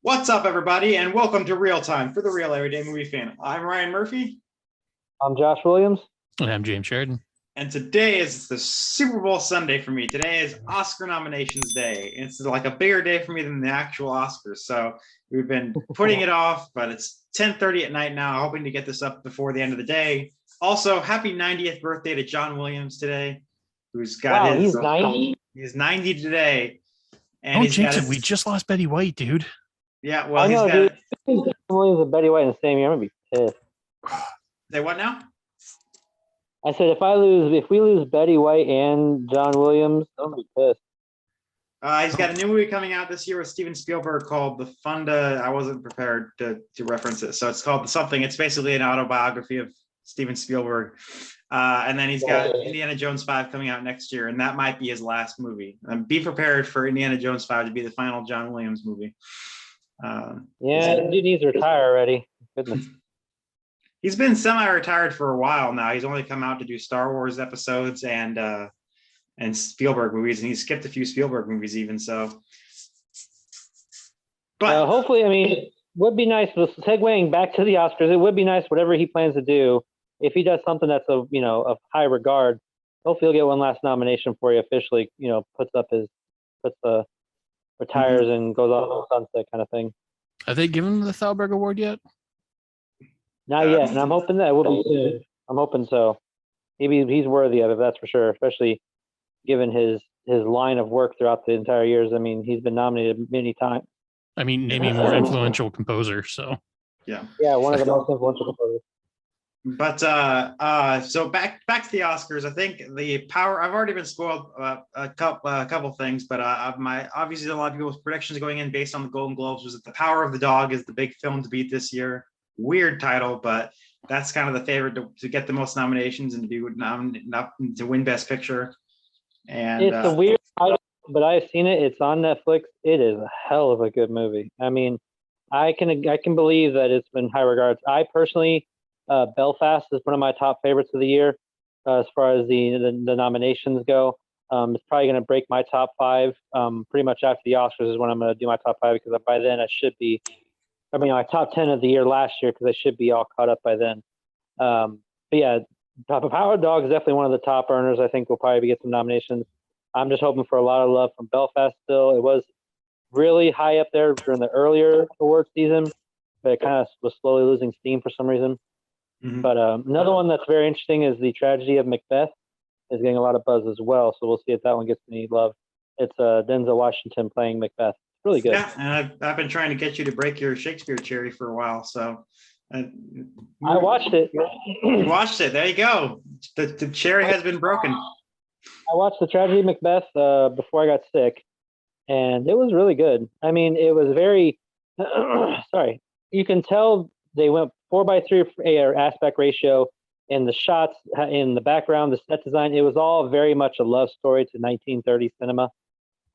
What's up, everybody, and welcome to Real Time for the Real Everyday Movie Fan. I'm Ryan Murphy. I'm Josh Williams. And I'm James Sheridan. And today is the Super Bowl Sunday for me. Today is Oscar nominations day. It's like a bigger day for me than the actual Oscars. So we've been putting it off, but it's 10:30 at night now, hoping to get this up before the end of the day. Also, happy 90th birthday to John Williams today, who's got he's 90? He's 90 today. And we just lost Betty White, dude. Yeah, well, he's got Williams and Betty White in the same year. I'm gonna be pissed. Say what now? I said if we lose Betty White and John Williams, I'm gonna be pissed. He's got a new movie coming out this year with Steven Spielberg called The Funda. I wasn't prepared to reference it, so it's called something. It's basically an autobiography of Steven Spielberg. And then he's got Indiana Jones 5 coming out next year, and that might be his last movie. Be prepared for Indiana Jones 5 to be the final John Williams movie. The dude needs to retire already. Goodness. He's been semi-retired for a while now. He's only come out to do Star Wars episodes and Spielberg movies, and he's skipped a few Spielberg movies even. So, but hopefully, it would be nice. Segueing back to the Oscars, it would be nice whatever he plans to do. If he does something that's of high regard, hopefully he'll get one last nomination for you officially. Retires and goes off the sunset kind of thing. Have they given him the Thalberg Award yet? Not yet, and I'm hoping that it will be soon. I'm hoping so. Maybe he's worthy of it, that's for sure, especially given his line of work throughout the entire years. He's been nominated many times. Naming more influential composer, so. Yeah, one of the most influential composers. But so back to the Oscars. I think the power. I've already been spoiled a couple things, but obviously a lot of people's predictions going in based on the Golden Globes was that The Power of the Dog is the big film to beat this year. Weird title, but that's kind of the favorite to get the most nominations and to be to win Best Picture. And it's a weird title, but I've seen it. It's on Netflix. It is a hell of a good movie. I can believe that it's been high regards. I personally. Belfast is one of my top favorites of the year as far as the nominations go. It's probably going to break my top 5 pretty much after the Oscars is when I'm going to do my top 5 because by then I should be, my top 10 of the year last year because I should be all caught up by then. But yeah, Power Dog is definitely one of the top earners. I think we'll probably get some nominations. I'm just hoping for a lot of love from Belfast still. It was really high up there during the earlier award season, but it kind of was slowly losing steam for some reason. Mm-hmm. But another one that's very interesting is The Tragedy of Macbeth is getting a lot of buzz as well. So we'll see if that one gets any love. It's Denzel Washington playing Macbeth. It's really good. Yeah, and I've been trying to get you to break your Shakespeare cherry for a while. So I watched it. You watched it. There you go. The cherry has been broken. I watched The Tragedy of Macbeth before I got sick, and it was really good. It was very sorry. You can tell they went 4:3 aspect ratio, and the shots in the background, the set design, it was all very much a love story to 1930s cinema.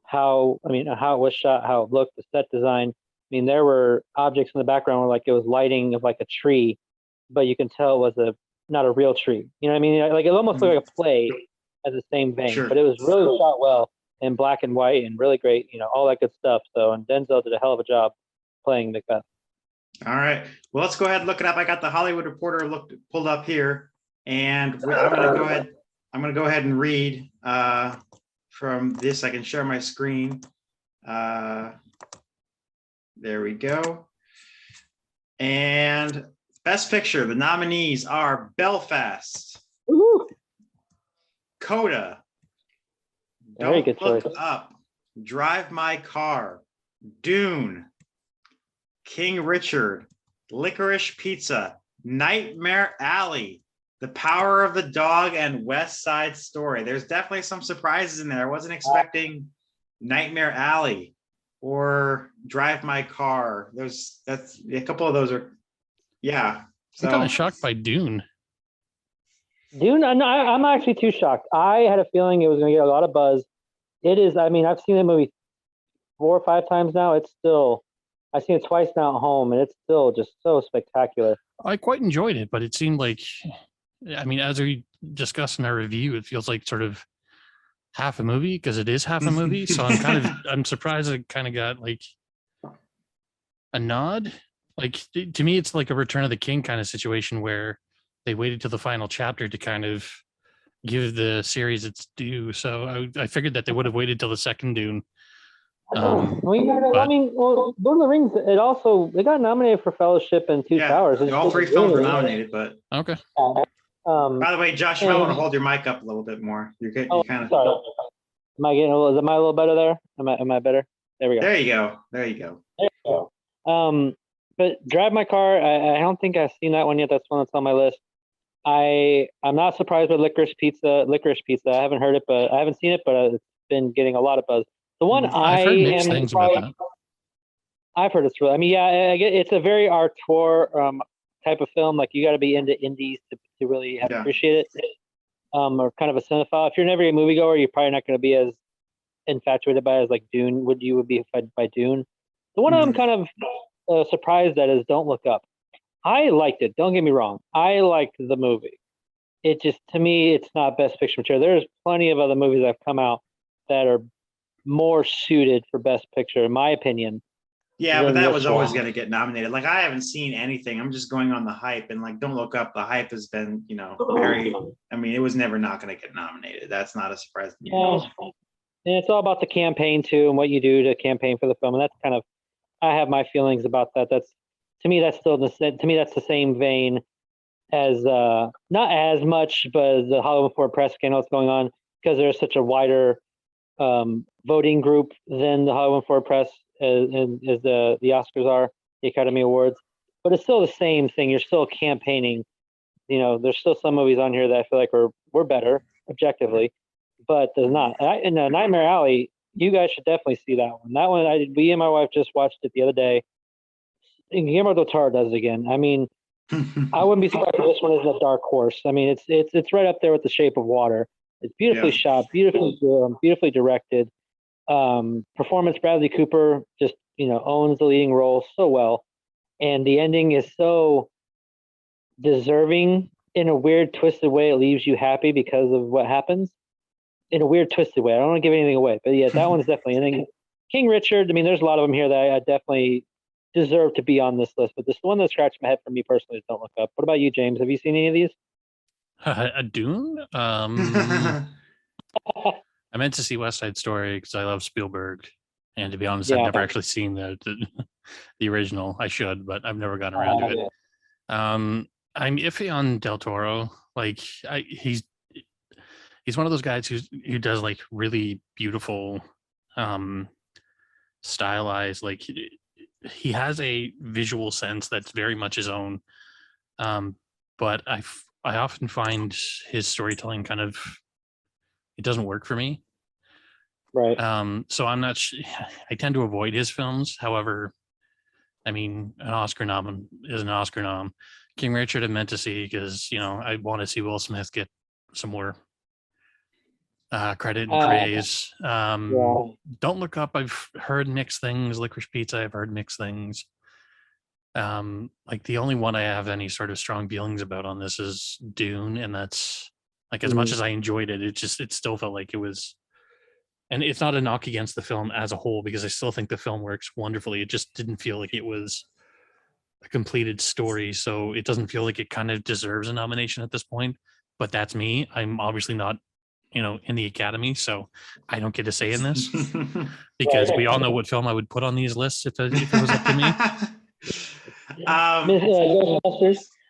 How it was shot, how it looked, the set design. There were objects in the background where it was lighting of like a tree, but you can tell it was not a real tree. You know what I mean? Like it almost looked like a play as the same vein, sure. But it was really shot well in black and white and really great. All that good stuff. So, and Denzel did a hell of a job playing Macbeth. All right. Well, let's go ahead and look it up. I got the Hollywood Reporter pulled up here, and I'm going to go ahead and read from this. I can share my screen. There we go. And Best Picture, the nominees are Belfast, Woo-hoo. Coda, Very Don't good Look choice. Up, Drive My Car, Dune, King Richard, Licorice Pizza, Nightmare Alley, The Power of the Dog, and West Side Story. There's definitely some surprises in there. I wasn't expecting Nightmare Alley or Drive My Car. That's a couple of those are, yeah. So I'm kind of shocked by Dune. Dune, I'm actually too shocked. I had a feeling it was going to get a lot of buzz. It is. I've seen the movie 4 or 5 times now. I've seen it twice now at home, and it's still just so spectacular. I quite enjoyed it, but it seemed like, as we discussed in our review, it feels like sort of half a movie because it is half a movie. So I'm surprised it kind of got a nod. Like to me, it's like a Return of the King kind of situation where they waited till the final chapter to kind of give the series its due. So I figured that they would have waited till the second Dune. Well, Lord of the Rings, it got nominated for Fellowship and Two Towers. All three films were nominated, but okay. By the way, Josh, you might want to hold your mic up a little bit more. You're kind of. Sorry. Am I getting a little better there? Am I better? There we go. There you go. There you go. But Drive My Car, I don't think I've seen that one yet. That's one that's on my list. I'm not surprised with Licorice Pizza. I haven't heard it, but I haven't seen it, but it's been getting a lot of buzz. The one I've heard mixed things about that. I've heard it's really. I mean, yeah, I get it's a very auteur type of film. Like you got to be into indies to really appreciate it. Or kind of a cinephile. If you're never a moviegoer, you're probably not going to be as infatuated by it as like Dune would be by Dune. The one I'm kind of surprised at is Don't Look Up. I liked it. Don't get me wrong. I liked the movie. It just, to me, it's not Best Picture material. There's plenty of other movies that have come out that are more suited for Best Picture, in my opinion. Yeah, but that was always going to get nominated. Like, I haven't seen anything. I'm just going on the hype. And, like, Don't Look Up, the hype has been, very, I mean, it was never not going to get nominated. That's not a surprise to me. And it's all about the campaign, too, and what you do to campaign for the film. And that's kind of, I have my feelings about that. To me, that's the same vein as, not as much, but the Hollywood Foreign Press scandal that's going on, because there's such a wider voting group than the Hollywood Foreign Press as the Oscars are, the Academy Awards. But it's still the same thing. You're still campaigning. There's still some movies on here that I feel like were better objectively, but there's not. And Nightmare Alley, you guys should definitely see that one. That one, we and my wife just watched it the other day. And Guillermo del Toro does it again. I mean, I wouldn't be surprised if this one is a dark horse. I mean, it's right up there with The Shape of Water. It's beautifully shot, beautifully directed. Performance, Bradley Cooper just owns the leading role so well, and the ending is so deserving in a weird twisted way. It leaves you happy because of what happens in a weird twisted way. I don't want to give anything away, but yeah, that one's definitely. And then King Richard, I mean, there's a lot of them here that I definitely deserve to be on this list, but this one that scratched my head for me personally is Don't Look Up. What about you, James? Have you seen any of these? A Dune? I meant to see West Side Story because I love Spielberg, and to be honest, I've never actually seen the original. I should, but I've never gotten around to it. I'm iffy on Del Toro. Like he's one of those guys who does like really beautiful, stylized. Like he has a visual sense that's very much his own. But I often find his storytelling kind of, it doesn't work for me. Right. So I'm not. I tend to avoid his films. However, I mean, an Oscar nom is an Oscar nom. King Richard I meant to see because I want to see Will Smith get some more credit and praise. Don't Look Up, I've heard mixed things. Licorice Pizza, I've heard mixed things. Like the only one I have any sort of strong feelings about on this is Dune, and that's like as much as I enjoyed it, it still felt like it was. And it's not a knock against the film as a whole, because I still think the film works wonderfully. It just didn't feel like it was a completed story. So it doesn't feel like it kind of deserves a nomination at this point. But that's me. I'm obviously not, in the Academy. So I don't get a say in this because we all know what film I would put on these lists if it was up to me.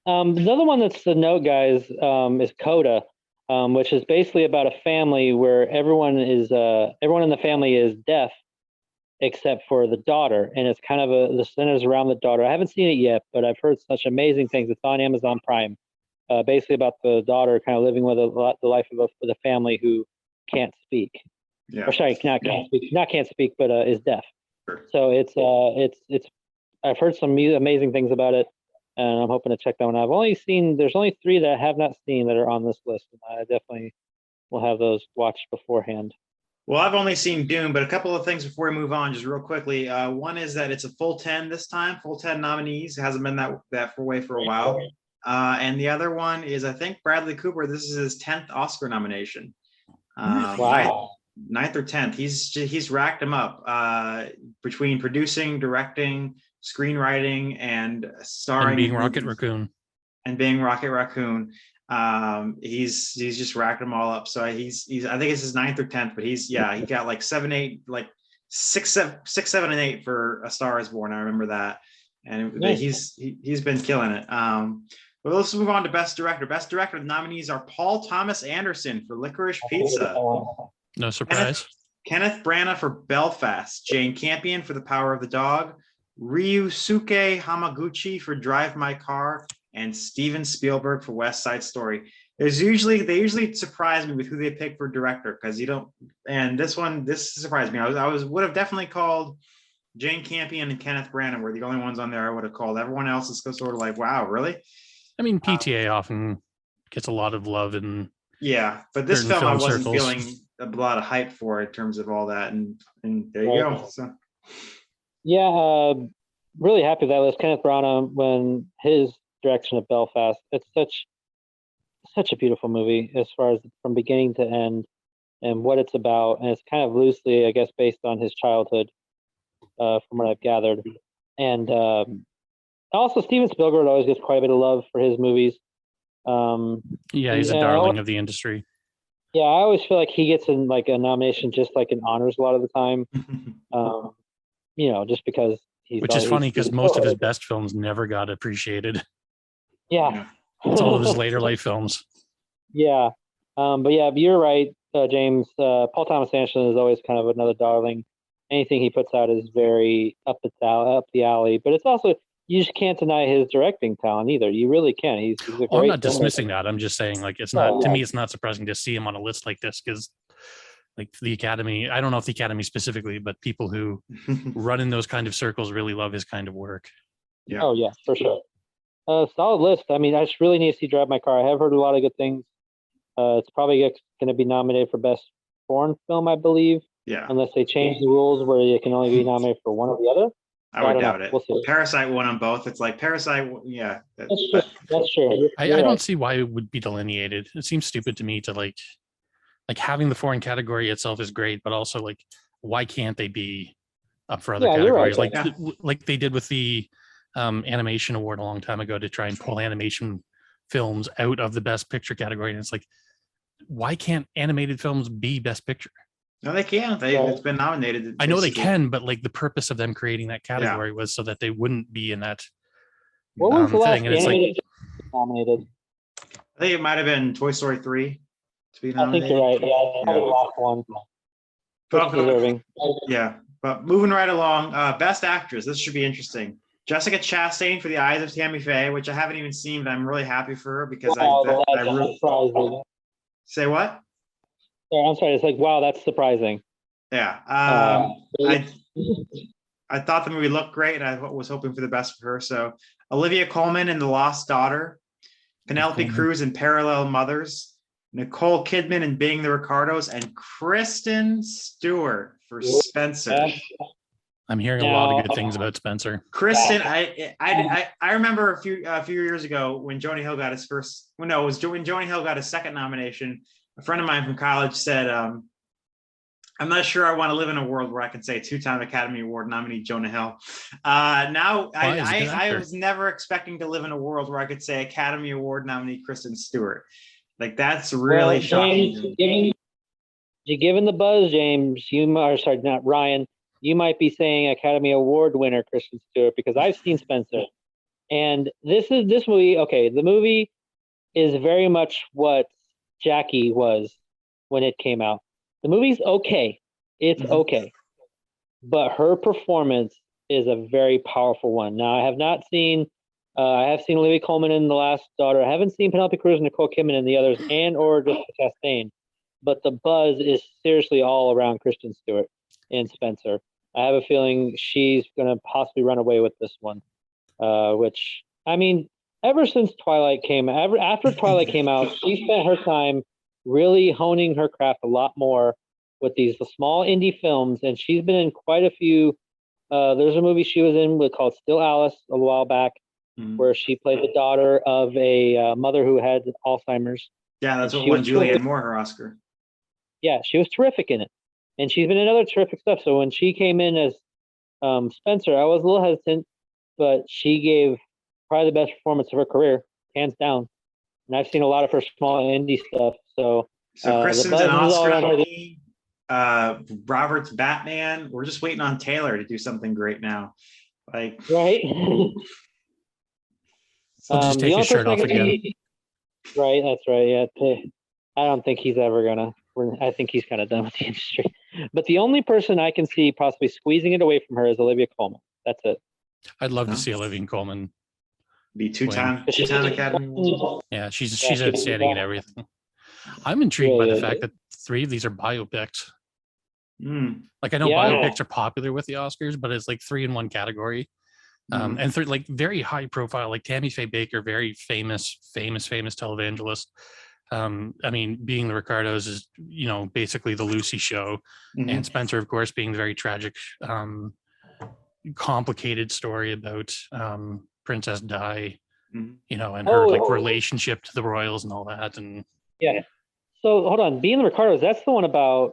Another one that's the note, guys, is Coda. Which is basically about a family where everyone in the family is deaf except for the daughter, and it's kind of the centers around the daughter. I haven't seen it yet, but I've heard such amazing things. It's on Amazon Prime. Basically about the daughter kind of living with the life of a family who can't speak. Yeah. Or sorry, not can't speak, but is deaf. Sure. So it's. I've heard some amazing things about it. And I'm hoping to check that one out. There's only 3 that I have not seen that are on this list. And I definitely will have those watched beforehand. Well, I've only seen Dune, but a couple of things before we move on, just real quickly. One is that it's a full 10 this time, full 10 nominees. It hasn't been that way for a while. And the other one is, I think, Bradley Cooper. This is his 10th Oscar nomination. Wow. 9th or 10th. He's racked them up between producing, directing, screenwriting, and starring And being in Rocket movies. Raccoon. And being Rocket Raccoon. He's just racked them all up. So he's I think it's his 9th or 10th, but he got like 7, 8, like 6, 7, and 8 for A Star Is Born. I remember that. And Nice. he's been killing it. Well, let's move on to Best Director. Best Director, the nominees are Paul Thomas Anderson for Licorice Pizza, No surprise. Kenneth Branagh for Belfast, Jane Campion for The Power of the Dog, Ryusuke Hamaguchi for Drive My Car, and Steven Spielberg for West Side Story. They usually surprise me with who they pick for director, because you don't. And this surprised me. I would have definitely called Jane Campion and Kenneth Branagh were the only ones on there I would have called. Everyone else is sort of like, wow, really? I mean, PTA often gets a lot of love in but this film I wasn't circles. feeling a lot of hype for in terms of all that, and there you go. So. Really happy that was Kenneth Branagh when his direction of Belfast. It's such a beautiful movie as far as from beginning to end and what it's about, and it's kind of loosely, I guess, based on his childhood, from what I've gathered. And also, Steven Spielberg always gets quite a bit of love for his movies. He's a darling of the industry. Yeah, I always feel like he gets in like a nomination just like in honors a lot of the time. Just because which is funny because most of his best films never got appreciated. Yeah. It's all of his later life films. Yeah. But you're right, James. Paul Thomas Anderson is always kind of another darling. Anything he puts out is very up the alley. But it's also, you just can't deny his directing talent either. You really can't. He's a great I'm not dismissing that. I'm just saying, like, to me, it's not surprising to see him on a list like this, because like the Academy, I don't know if the Academy specifically, but people who run in those kind of circles really love his kind of work. Yeah. Oh yeah, for sure. Solid list. I mean, I just really need to see Drive My Car. I have heard a lot of good things. It's probably going to be nominated for Best Foreign Film, I believe. Yeah. Unless they change the rules where you can only be nominated for one or the other. I would doubt it. We'll see. Parasite won on both. It's like Parasite. Yeah. That's true. I don't see why it would be delineated. It seems stupid to me to like having the foreign category itself is great, but also like, why can't they be up for other categories? Right, like they did with the animation award a long time ago to try and pull animation films out of the best picture category. And it's like, why can't animated films be best picture? No, they can't. It's been nominated. I know they can, but like the purpose of them creating that category was so that they wouldn't be in that what was the last thing. And it's like nominated. I think it might have been Toy Story 3 to be nominated. I think you're right. Yeah, the last one. Deserving. Yeah, but moving right along, Best Actress. This should be interesting. Jessica Chastain for The Eyes of Tammy Faye, which I haven't even seen, but I'm really happy for her because I really say what? I'm sorry. It's like, wow, that's surprising. Yeah. I thought the movie looked great, and I was hoping for the best for her. So Olivia Colman in The Lost Daughter, Penelope Cruz in Parallel Mothers, Nicole Kidman in Being the Ricardos, and Kristen Stewart for Spencer. I'm hearing a lot of good things about Spencer. Kristen, I remember a few years ago when Jonah Hill got his first. Well, no, it was when Jonah Hill got his second nomination. A friend of mine from college said, "I'm not sure I want to live in a world where I can say 2-time Academy Award nominee Jonah Hill." Now, I was never expecting to live in a world where I could say Academy Award nominee Kristen Stewart. Like, that's really shocking. Given the buzz, James, not Ryan. You might be saying Academy Award winner Kristen Stewart, because I've seen Spencer, and this movie. Okay, the movie is very much what Jackie was when it came out. The movie's okay. It's okay. But her performance is a very powerful one. Now, I have not seen, I have seen Olivia Colman in The Last Daughter. I haven't seen Penelope Cruz and Nicole Kidman in the others, and or Jessica Chastain. But the buzz is seriously all around Kristen Stewart and Spencer. I have a feeling she's going to possibly run away with this one. Which, I mean, after Twilight came out, she spent her time really honing her craft a lot more with these small indie films, and she's been in quite a few. There's a movie she was in called Still Alice a while back, where she played the daughter of a mother who had Alzheimer's. Yeah, that's what won Julianne Moore her Oscar. Yeah, she was terrific in it. and she's been in other terrific stuff. So when she came in as Spencer, I was a little hesitant, but she gave probably the best performance of her career, hands down. And I've seen a lot of her small indie stuff. So Kristen's an Oscar nominee. Robert's Batman. We're just waiting on Taylor to do something great now. Like, right. He'll just take his shirt off again. Right, that's right. Yeah, I don't think he's ever gonna. I think he's kind of done with the industry. But the only person I can see possibly squeezing it away from her is Olivia Colman. That's it. I'd love to see Olivia Colman be two-time Academy. Yeah, she's outstanding at everything. I'm intrigued by the fact that 3 of these are biopics. Like, I know biopics are popular with the Oscars, but it's like 3 in one category. And 3 like very high profile, like Tammy Faye Baker, very famous televangelist. I mean, Being the Ricardos is, basically the Lucy show, and Spencer, of course, being the very tragic, complicated story about Princess Di, and her relationship to the royals and all that. And yeah. So hold on, Being the Ricardos, that's the one about.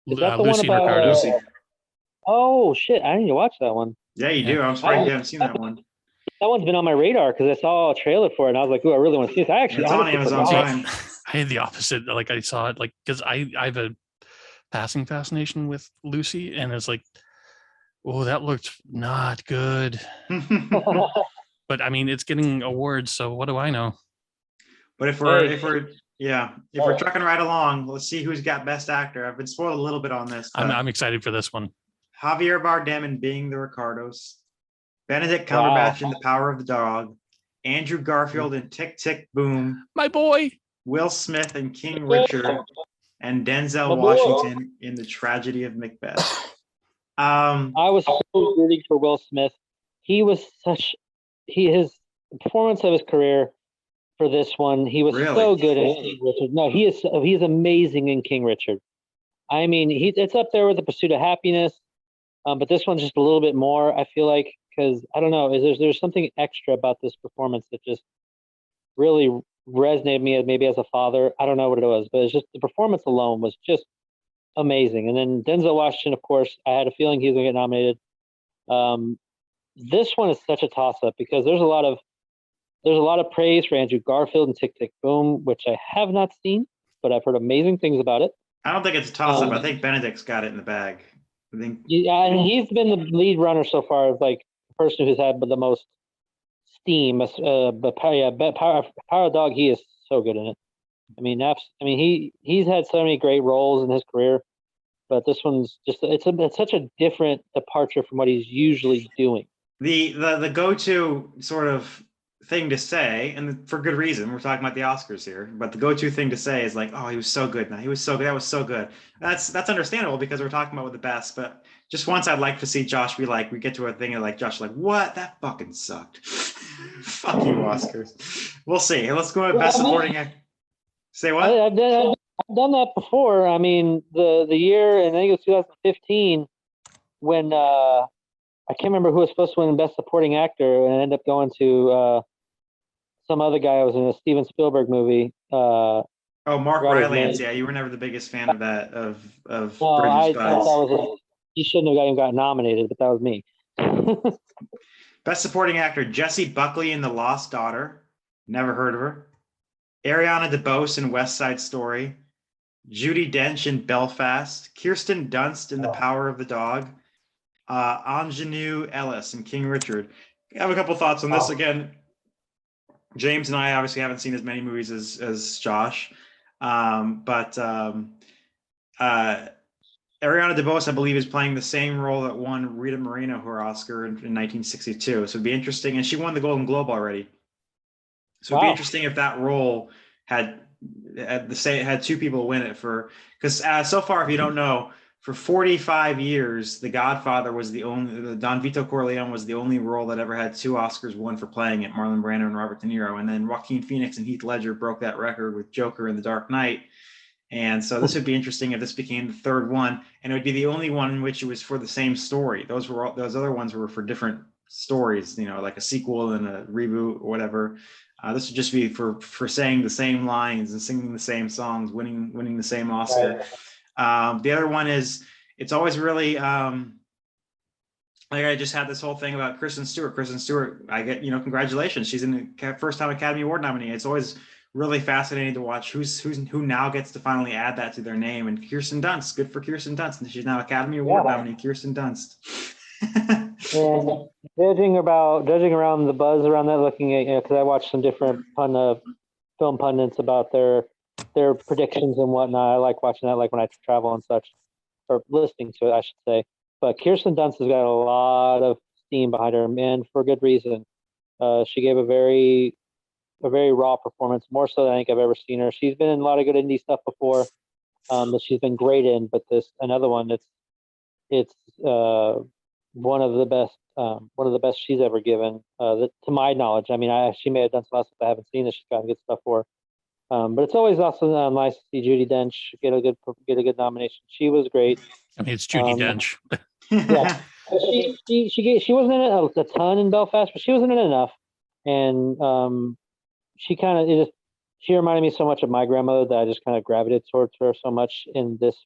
Is that the Lucy one about? Lucy. Oh shit! I need to watch that one. Yeah, you do. I'm surprised you haven't seen that one. That one's been on my radar because I saw a trailer for it and I was like, "Ooh, I really want to see this." It's on Amazon Prime. I had the opposite. Like, I saw it because I have a passing fascination with Lucy, and it's like, oh, that looked not good. But I mean, it's getting awards, so what do I know? But if we're trucking right along, let's see who's got Best Actor. I've been spoiled a little bit on this. I'm excited for this one. Javier Bardem in Being the Ricardos, Benedict Cumberbatch in The Power of the Dog, Andrew Garfield in Tick Tick Boom, my boy, Will Smith in King Richard, and Denzel Washington in The Tragedy of Macbeth. I was so rooting for Will Smith. His performance of his career for this one, he was so good in King Richard. No, he's amazing in King Richard. I mean, it's up there with The Pursuit of Happiness, but this one's just a little bit more, I feel like, because I don't know, there's something extra about this performance that just really resonated me maybe as a father. I don't know what it was, but it's just the performance alone was just amazing. And then Denzel Washington, of course, I had a feeling he was going to get nominated. This one is such a toss-up because there's a lot of praise for Andrew Garfield and Tick Tick Boom, which I have not seen, but I've heard amazing things about it. I don't think it's a toss-up. I think Benedict's got it in the bag. Yeah, and he's been the lead runner so far, like the person who's had the most steam. But Power of Dog, he is so good in it. I mean, he's had so many great roles in his career, but this one's just it's such a different departure from what he's usually doing. The go-to sort of thing to say, and for good reason, we're talking about the Oscars here, but the go-to thing to say is like, oh, he was so good. Now he was so good. That was so good. That's understandable because we're talking about the best. But just once, I'd like to see Josh be like, we get to a thing and like Josh, like, what? That fucking sucked. Fuck you, Oscars. We'll see. Let's go with Best Supporting Actor. Say what? I've done that before. I mean, the year, and I think it was 2015 when I can't remember who was supposed to win Best Supporting Actor, and it ended up going to some other guy who was in a Steven Spielberg movie. Mark Rylance. Yeah, you were never the biggest fan of that of Bridge Spies. He shouldn't have got nominated, but that was me. Best Supporting Actor: Jessie Buckley in The Lost Daughter. Never heard of her. Ariana DeBose in West Side Story. Judi Dench in Belfast. Kirsten Dunst in The Power of the Dog. Ingenue Ellis in King Richard. I have a couple thoughts on this. Again, James and I obviously haven't seen as many movies as Josh, but Ariana DeBose, I believe, is playing the same role that won Rita Moreno her Oscar in 1962. So it'd be interesting, and she won the Golden Globe already. So it'd be interesting if that role had two people win it because so far, if you don't know, for 45 years, The Godfather was Don Vito Corleone was the only role that ever had 2 Oscars won for playing it, Marlon Brando and Robert De Niro. And then Joaquin Phoenix and Heath Ledger broke that record with Joker and The Dark Knight. And so this would be interesting if this became the 3rd one, and it would be the only one in which it was for the same story. Those other ones were for different stories, like a sequel and a reboot or whatever. This would just be for saying the same lines and singing the same songs, winning the same Oscar. The other one is it's always really like I just had this whole thing about Kristen Stewart. Kristen Stewart, I get, congratulations. She's in the first time Academy Award nominee. It's always really fascinating to watch who now gets to finally add that to their name. And Kirsten Dunst, good for Kirsten Dunst. And she's now Academy Award nominee, Kirsten Dunst. And judging around the buzz around that, looking at, because I watched some different film pundits about their predictions and whatnot. I like watching that, like when I travel and such, or listening to it, I should say. But Kirsten Dunst has got a lot of steam behind her, and for good reason. She gave a very raw performance, more so than I think I've ever seen her. She's been in a lot of good indie stuff before that she's been great in, but another one it's one of the best she's ever given, to my knowledge. I mean, she may have done some stuff I haven't seen that she's gotten good stuff for. But it's always also nice to see Judi Dench get a good nomination. She was great. I mean, it's Judi Dench. Yeah, she wasn't in it a ton in Belfast, but she wasn't in it enough, and she reminded me so much of my grandmother that I just kind of gravitated towards her so much in this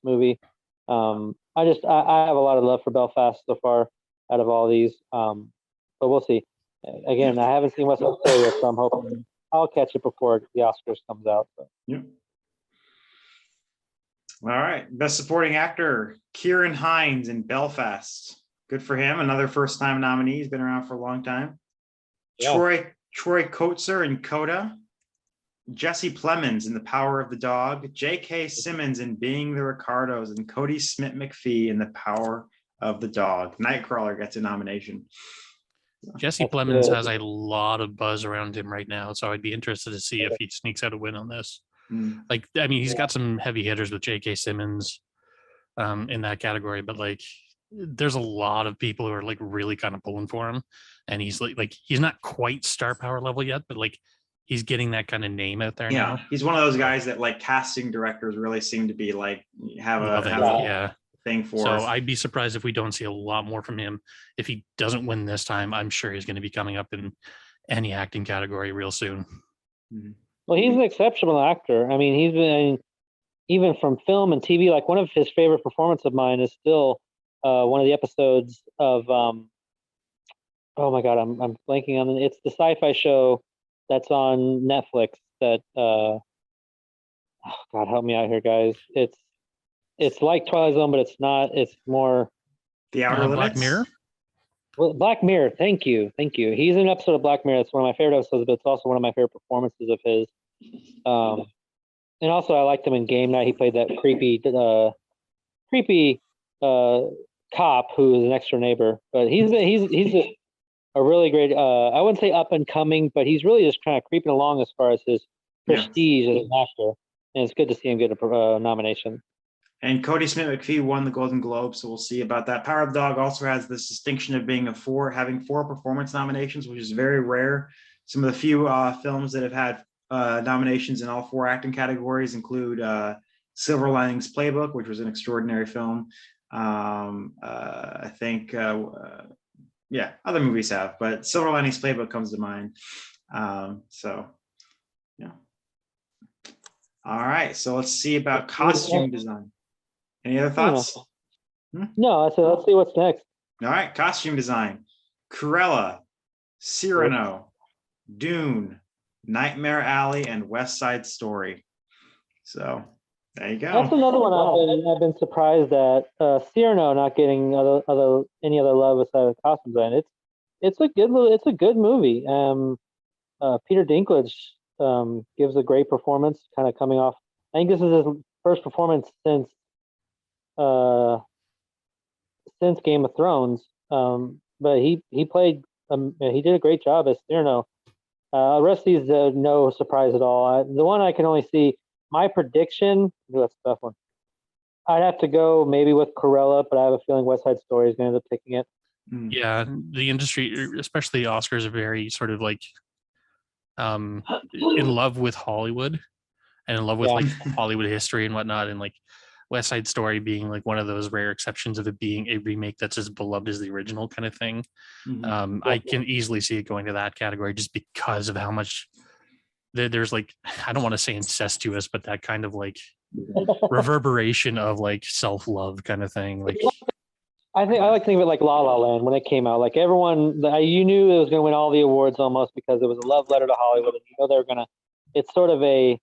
movie. I have a lot of love for Belfast so far out of all these, but we'll see. Again, I haven't seen West Side Story yet, so I'm hoping I'll catch it before the Oscars comes out. So. Yep. All right, best supporting actor, Kieran Hines in Belfast. Good for him. Another first-time nominee. He's been around for a long time. Yeah. Troy Kotsur in Coda. Jesse Plemons in The Power of the Dog. J.K. Simmons in Being the Ricardos, and Cody Smith-McPhee in The Power of the Dog. Nightcrawler gets a nomination. Jesse Plemons has a lot of buzz around him right now, so I'd be interested to see if he sneaks out a win on this. Like, I mean, he's got some heavy hitters with J.K. Simmons in that category, but like, there's a lot of people who are like really kind of pulling for him, and he's like he's not quite star power level yet, but like he's getting that kind of name out there now. He's one of those guys that like casting directors really seem to be like have a thing for. So I'd be surprised if we don't see a lot more from him. If he doesn't win this time, I'm sure he's going to be coming up in any acting category real soon. Mm-hmm. Well, he's an exceptional actor. I mean, he's been, even from film and TV, like one of his favorite performances of mine is still one of the episodes of, oh my God, I'm blanking on it. It's the sci-fi show that's on Netflix that, oh God, help me out here, guys. It's like Twilight Zone, but it's not. It's more The Outer Limits. Black Mirror. Well, Black Mirror. Thank you. He's in an episode of Black Mirror. It's one of my favorite episodes, but it's also one of my favorite performances of his. And also, I liked him in Game Night. He played that creepy cop who is an extra neighbor. But he's a really great. I wouldn't say up and coming, but he's really just kind of creeping along as far as his prestige as an actor. And it's good to see him get a nomination. And Cody Smith-McPhee won the Golden Globe, so we'll see about that. Power of the Dog also has this distinction of being having 4 performance nominations, which is very rare. Some of the few films that have had nominations in all 4 acting categories include Silver Linings Playbook, which was an extraordinary film. I think, other movies have, but Silver Linings Playbook comes to mind. All right, so let's see about costume design. Any other thoughts? No, so let's see what's next. All right, costume design. Cruella, Cyrano, Dune, Nightmare Alley, and West Side Story. So there you go. That's another one I've been surprised at. Cyrano not getting any other love aside of costume design. It's a good movie. Peter Dinklage gives a great performance, kind of coming off. I think this is his first performance since Game of Thrones. But he played. He did a great job as Cyrano. The rest of these, no surprise at all. The one I can only see. My prediction. That's a tough one. I'd have to go maybe with Cruella, but I have a feeling West Side Story is going to end up taking it. Yeah, the industry, especially Oscars, are very sort of like in love with Hollywood and in love with like Hollywood history and whatnot, and like West Side Story being like one of those rare exceptions of it being a remake that's as beloved as the original kind of thing. I can easily see it going to that category just because of how much there's like, I don't want to say incestuous, but that kind of like reverberation of like self-love kind of thing. Like I like to think of it like La La Land when it came out. Like everyone, you knew it was going to win all the awards almost because it was a love letter to Hollywood, and you know they were gonna. It's sort of a,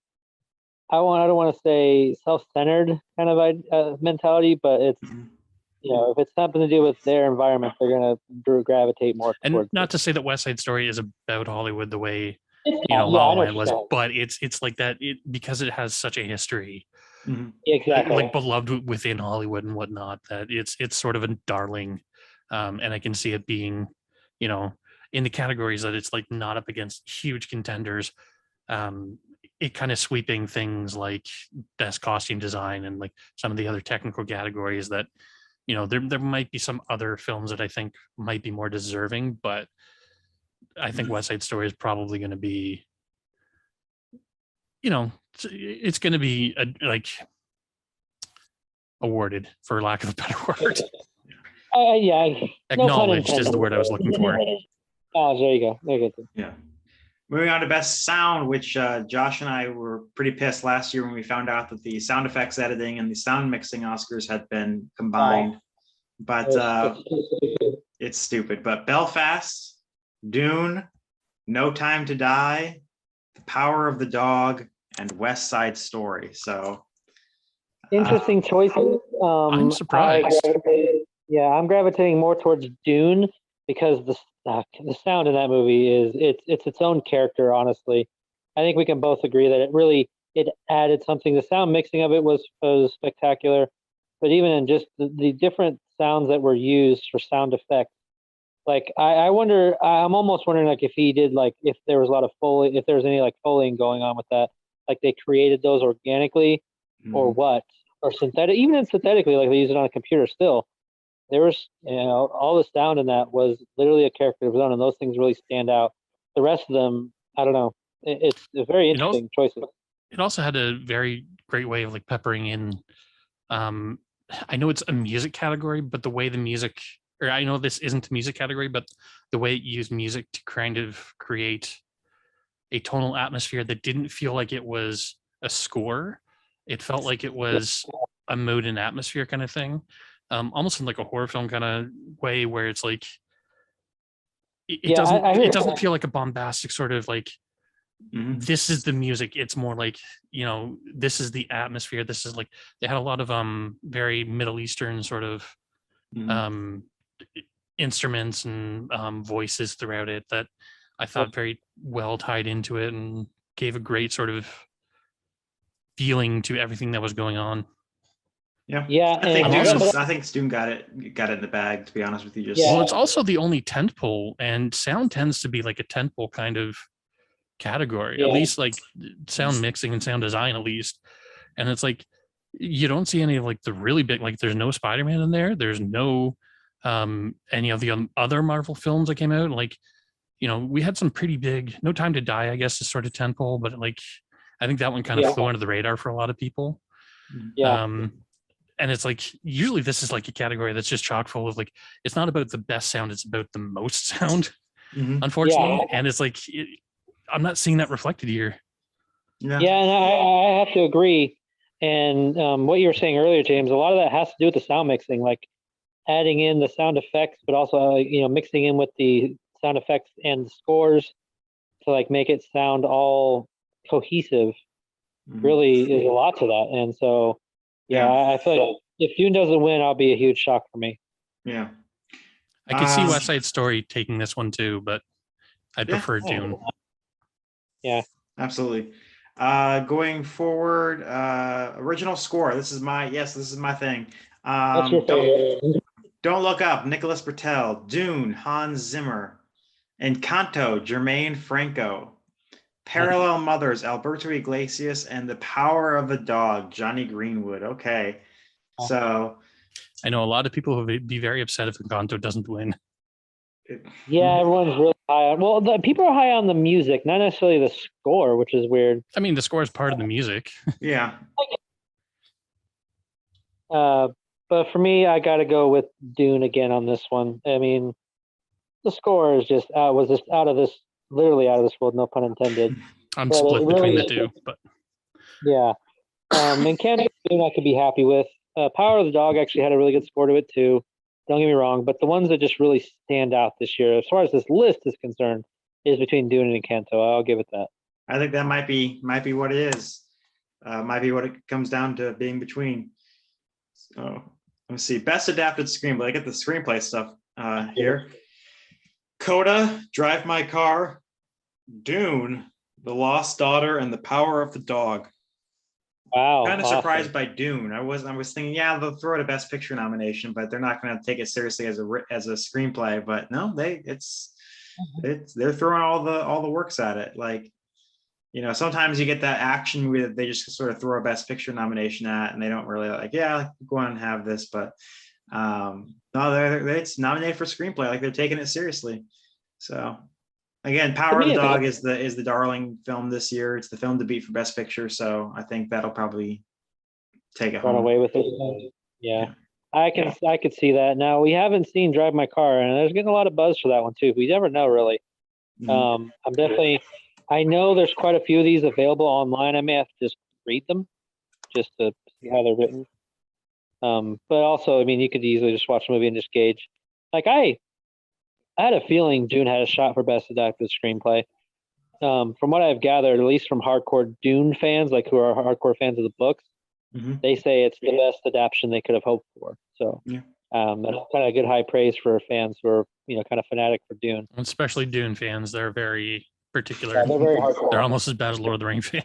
I don't want to say self-centered kind of mentality, but it's if it's something to do with their environment, they're gonna gravitate more and towards. Not to say that West Side Story is about Hollywood the way La La La Land was, but it's like that because it has such a history. Exactly. Like beloved within Hollywood and whatnot, that it's sort of a darling, and I can see it being, in the categories that it's like not up against huge contenders, it kind of sweeping things like best costume design and like some of the other technical categories that, there might be some other films that I think might be more deserving, but I think West Side Story is probably going to be, it's going to be awarded, for lack of a better word. Acknowledged is the word I was looking for. Oh, there you go. There you go. Yeah. Moving on to best sound, which Josh and I were pretty pissed last year when we found out that the sound effects editing and the sound mixing Oscars had been combined. But it's stupid. But Belfast, Dune, No Time to Die, The Power of the Dog, and West Side Story. So interesting choices. I'm surprised. I'm gravitating more towards Dune because the sound in that movie is it's its own character. Honestly, I think we can both agree that it added something. The sound mixing of it was spectacular, but even in just the different sounds that were used for sound effects, like I wonder, I'm almost wondering like if he did like if there was a lot of Foley, if there was any like Foleying going on with that, like they created those organically or what, or synthetic, even synthetically, like they use it on a computer still. There was, all the sound in that was literally a character of his own, and those things really stand out. The rest of them, I don't know. It's very interesting choices. It also had a very great way of like peppering in. I know it's a music category, but the way the music, or I know this isn't a music category, but the way it used music to kind of create a tonal atmosphere that didn't feel like it was a score. It felt like it was a mood and atmosphere kind of thing. Almost in like a horror film kind of way where it's like it doesn't feel like a bombastic sort of like this is the music. It's more like, this is the atmosphere. This is like they had a lot of very Middle Eastern sort of instruments and voices throughout it that I thought very well tied into it and gave a great sort of feeling to everything that was going on. Yeah. I think Dune got it in the bag, to be honest with you. Well, it's also the only tentpole, and sound tends to be like a tentpole kind of category, at least like sound mixing and sound design, at least. And it's like you don't see any of like the really big, like there's no Spider-Man in there. There's no any of the other Marvel films that came out. Like, we had some pretty big. No Time to Die, I guess, is sort of tentpole, but like I think that one kind of flew under the radar for a lot of people. And it's like usually this is like a category that's just chock full of like it's not about the best sound, it's about the most sound, unfortunately. And it's like I'm not seeing that reflected here. And I have to agree. And what you were saying earlier, James, a lot of that has to do with the sound mixing, like adding in the sound effects, but also mixing in with the sound effects and the scores to like make it sound all cohesive. Really is a lot to that. And so I feel like if Dune doesn't win, I'll be a huge shock for me. Yeah. I could see West Side Story taking this one too, but I'd prefer Dune. Yeah. Absolutely. Going forward, original score. This is my thing. What's your favorite? Don't Look Up, Nicholas Britell. Dune, Hans Zimmer. Encanto, Jermaine Franco. Parallel Mothers, Alberto Iglesias, and The Power of the Dog, Johnny Greenwood. Okay. So I know a lot of people will be very upset if Encanto doesn't win. Everyone's really high on. Well, the people are high on the music, not necessarily the score, which is weird. I mean, the score is part of the music. Yeah. But for me, I got to go with Dune again on this one. I mean, the score is just out of this, literally out of this world, no pun intended. I'm split between the two, but yeah. And Canada I could be happy with. Power of the Dog actually had a really good score to it too. Don't get me wrong, but the ones that just really stand out this year, as far as this list is concerned, is between Dune and Encanto. I'll give it that. I think that might be what it is. Might be what it comes down to being between. So let's see. Best adapted screenplay. I get the screenplay stuff here. Coda, Drive My Car, Dune, The Lost Daughter, and The Power of the Dog. Wow. Kind of awesome. surprised by Dune. I was thinking, yeah, they'll throw it a Best Picture nomination, but they're not going to take it seriously as a screenplay. But no, they're throwing all the works at it. Like, you know, sometimes you get that action movie that they just sort of throw a Best Picture nomination at, and they don't really like, yeah, go on and have this. But no, it's nominated for screenplay. Like, they're taking it seriously. So again, Power of the Dog is the darling film this year. It's the film to beat for Best Picture. So I think that'll probably take it Run home. away with it. Yeah. I could see that. Now, we haven't seen Drive My Car, and there's getting a lot of buzz for that one too. We never know, really. I know there's quite a few of these available online. I may have to just read them just to see how they're written. But also, I mean, you could easily just watch the movie and just gauge. Like, I had a feeling Dune had a shot for Best Adapted Screenplay. From what I've gathered, at least from hardcore Dune fans, like who are hardcore fans of the books, they say it's the best adaptation they could have hoped for. So that's kind of good high praise for fans who are, you know, kind of fanatic for Dune. Especially Dune fans, they're very particular. Yeah, they're very hardcore. They're almost as bad as Lord of the Rings fans.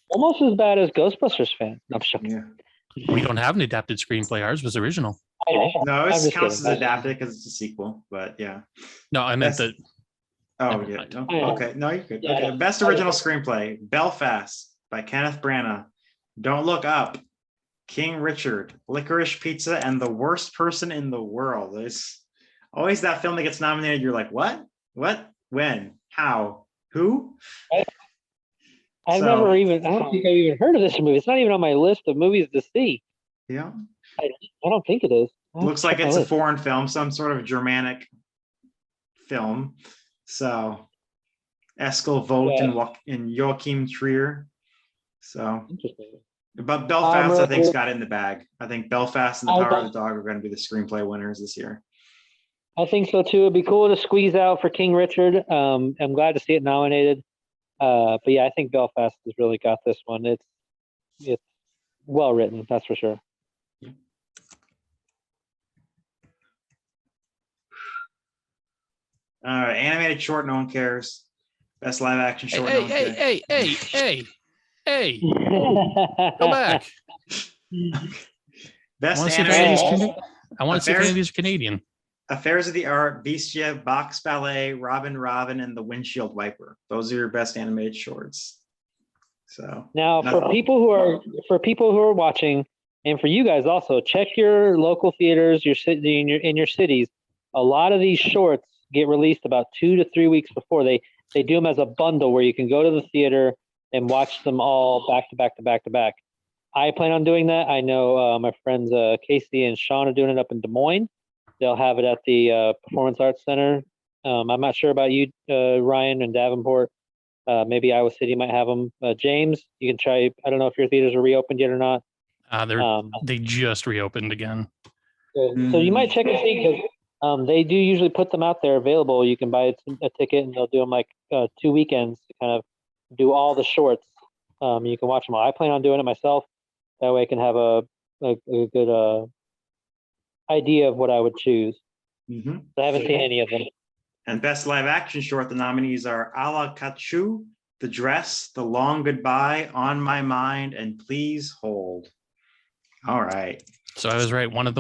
Almost as bad as Ghostbusters fans. No, I'm joking. Yeah. We don't have an adapted screenplay. Ours was original. No, it counts as adapted because it's a sequel. But yeah. No, I meant that. Oh yeah. Okay. No, you're good. Yeah. Okay. Best original screenplay: Belfast by Kenneth Branagh, Don't Look Up, King Richard, Licorice Pizza, and The Worst Person in the World. There's always that film that gets nominated. You're like, what? What? When? How? Who? I don't think I've even heard of this movie. It's not even on my list of movies to see. Yeah. I don't think it is. Looks like it's a foreign film, some sort of Germanic film. So Eskil Vogt and Joachim Trier. So, but Belfast, I think, got it in the bag. I think Belfast and The Power of the Dog are going to be the screenplay winners this year. I think so too. It'd be cool to squeeze out for King Richard. I'm glad to see it nominated. But yeah, I think Belfast has really got this one. It's well written, that's for sure. Animated short, no one cares. Best live action short. Hey! Go back. Best animated. I want to see if any of these are Canadian. Affairs of the Art, Bestia, Box Ballet, Robin, and the Windshield Wiper. Those are your best animated shorts. So now, for people who are watching, and for you guys also, check your local theaters, your city, in your cities. A lot of these shorts get released about 2 to 3 weeks before. They do them as a bundle where you can go to the theater and watch them all back to back to back to back. I plan on doing that. I know my friends Casey and Sean are doing it up in Des Moines. They'll have it at the Performance Arts Center. I'm not sure about you, Ryan and Davenport. Maybe Iowa City might have them. James, you can try. I don't know if your theaters are reopened yet or not. They just reopened again. So you might check and see because they do usually put them out there available. You can buy a ticket and they'll do them like 2 weekends to kind of do all the shorts. You can watch them all. I plan on doing it myself. That way I can have a good idea of what I would choose. So I haven't seen any of them. And best live action short, the nominees are A la Kachu, The Dress, The Long Goodbye, On My Mind, and Please Hold. All right. So I was right. One of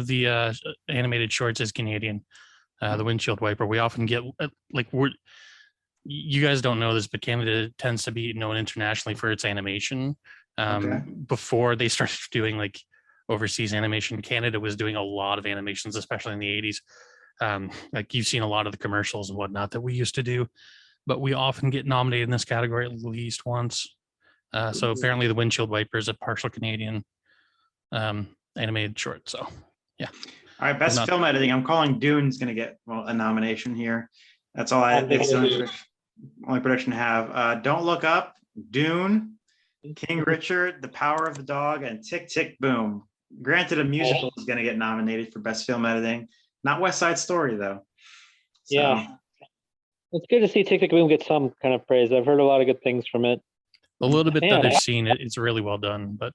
the animated shorts is Canadian. The Windshield Wiper. We often get you guys don't know this, but Canada tends to be known internationally for its animation. Before they started doing like overseas animation, Canada was doing a lot of animations, especially in the 80s. Like you've seen a lot of the commercials and whatnot that we used to do, but we often get nominated in this category at least once. So apparently the Windshield Wiper is a partial Canadian animated short. So yeah. All right, best film editing. I'm calling Dune's going to get a nomination here. That's all it's the only prediction I have. Don't Look Up, Dune, King Richard, The Power of the Dog, and Tick Tick Boom. Granted, a musical is going to get nominated for Best Film Editing. Not West Side Story, though. So, Yeah. It's good to see Tick Tick Boom get some kind of praise. I've heard a lot of good things from it. The little bit that I've seen, it's really well done. But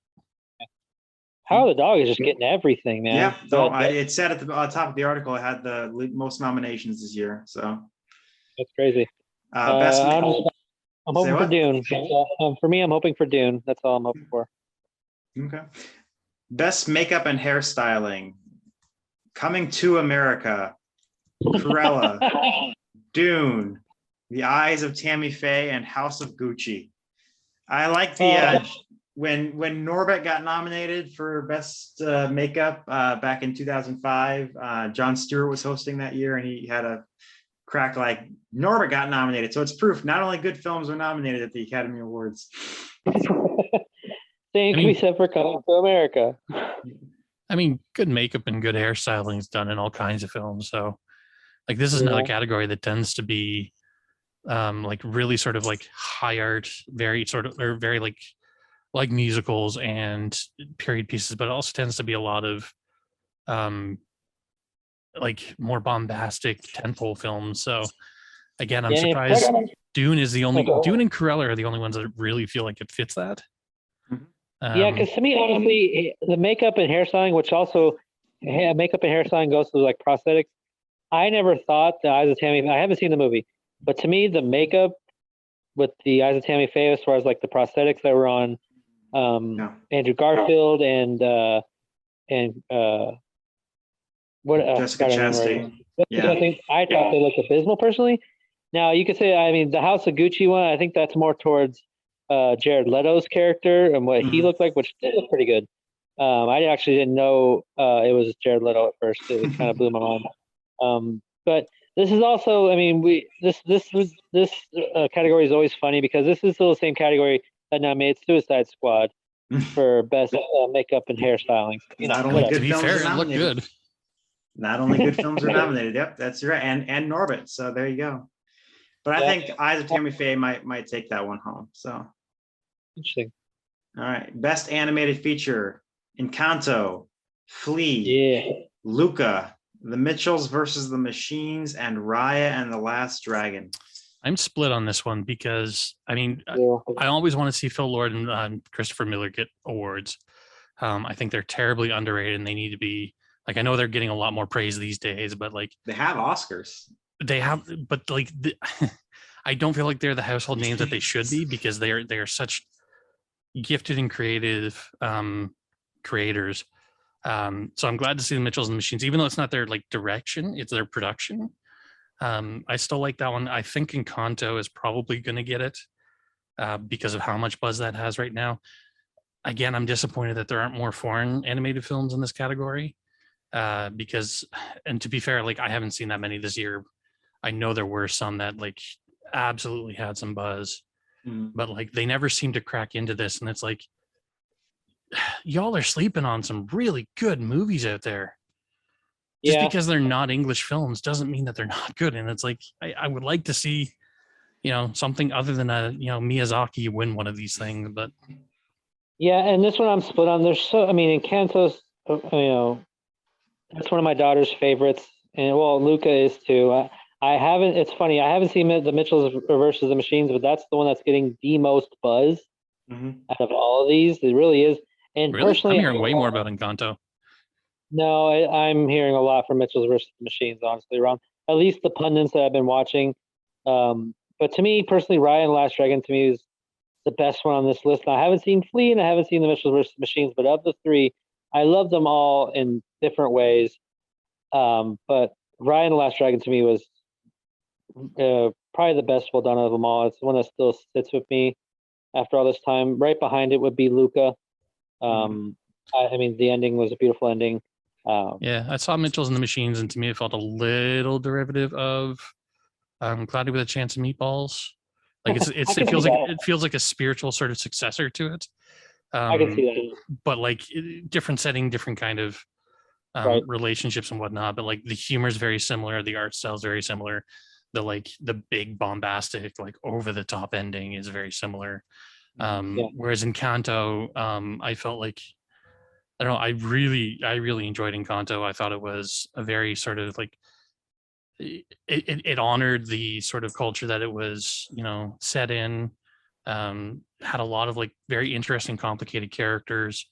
Power of the Dog is just getting everything, man. Yeah, no, it said at the top of the article, it had the most nominations this year. So that's crazy. Best I'm hoping for Dune. For me, I'm hoping for Dune. That's all I'm hoping for. Okay. Best makeup and hairstyling. Coming to America. Cruella. Dune. The Eyes of Tammy Faye and House of Gucci. I like the when Norbit got nominated for best makeup back in 2005. Jon Stewart was hosting that year, and he had a crack like Norbit got nominated. So it's proof not only good films are nominated at the Academy Awards. Same can be said for Coming to America. I mean, good makeup and good hairstyling is done in all kinds of films. So, like, this is another category that tends to be, like, really sort of like high art, very sort of, or very like musicals and period pieces, but it also tends to be a lot of, like more bombastic tentpole films. So, again, I'm surprised Dune is the only Dune and Cruella are the only ones that really feel like it fits that. Yeah, because to me, honestly, the makeup and hairstyling, which also makeup and hairstyling goes to like prosthetics. I never thought the Eyes of Tammy. I haven't seen the movie, but to me, the makeup with the Eyes of Tammy Faye, as far as like the prosthetics that were on Andrew Garfield and Jessica Chastain. I thought they looked abysmal personally. Now you could say, I mean, the House of Gucci one, I think that's more towards Jared Leto's character and what he looked like, which did look pretty good. I actually didn't know it was Jared Leto at first. It kind of blew my mind. But this is also, I mean, this category is always funny because this is still the same category that nominated Suicide Squad for best makeup and hairstyling. Not only good films are nominated. Not only good films are nominated. Yep, that's right. And Norbit. So there you go. But I think Eyes of Tammy Faye might take that one home. So interesting. All right. Best animated feature: Encanto, Flea, Luca, The Mitchells versus the Machines, and Raya and the Last Dragon. I'm split on this one because I mean I always want to see Phil Lord and Christopher Miller get awards. I think they're terribly underrated and they need to be like, I know they're getting a lot more praise these days, but like they have Oscars. They have, but like I don't feel like they're the household names that they should be because they are such gifted and creative creators. So I'm glad to see the Mitchells and the Machines, even though it's not their like direction, it's their production. I still like that one. I think Encanto is probably going to get it because of how much buzz that has right now. Again, I'm disappointed that there aren't more foreign animated films in this category because, and to be fair, like I haven't seen that many this year. I know there were some that like absolutely had some buzz, but like they never seem to crack into this. And it's like, y'all are sleeping on some really good movies out there. Just because they're not English films doesn't mean that they're not good. And it's like, I would like to see, something other than Miyazaki win one of these things, but. Yeah. And this one I'm split on. Encanto's, that's one of my daughter's favorites. And Luca is too. It's funny. I haven't seen the Mitchells versus the Machines, but that's the one that's getting the most buzz out of all of these. It really is. And really? Personally, I'm hearing way more about Encanto. No, I'm hearing a lot from Mitchells versus the Machines, honestly, around at least the pundits that I've been watching. But to me, personally, Raya and the Last Dragon to me is the best one on this list. And I haven't seen Flea and I haven't seen the Mitchells versus the Machines, but of the three, I love them all in different ways. But Raya and the Last Dragon to me was probably the best well done of them all. It's the one that still sits with me after all this time. Right behind it would be Luca. I mean, the ending was a beautiful ending. I saw Mitchells and the Machines, and to me, it felt a little derivative of Cloudy with a Chance of Meatballs. Like it feels like a spiritual sort of successor to it. I can see that, but like different setting, different kind of relationships and whatnot. But like the humor is very similar, the art style is very similar. The big bombastic, like over the top ending is very similar. Whereas Encanto, I felt like, I don't know, I really enjoyed Encanto. I thought it was a very sort of like, it honored the sort of culture that it was, set in. Had a lot of like very interesting, complicated characters,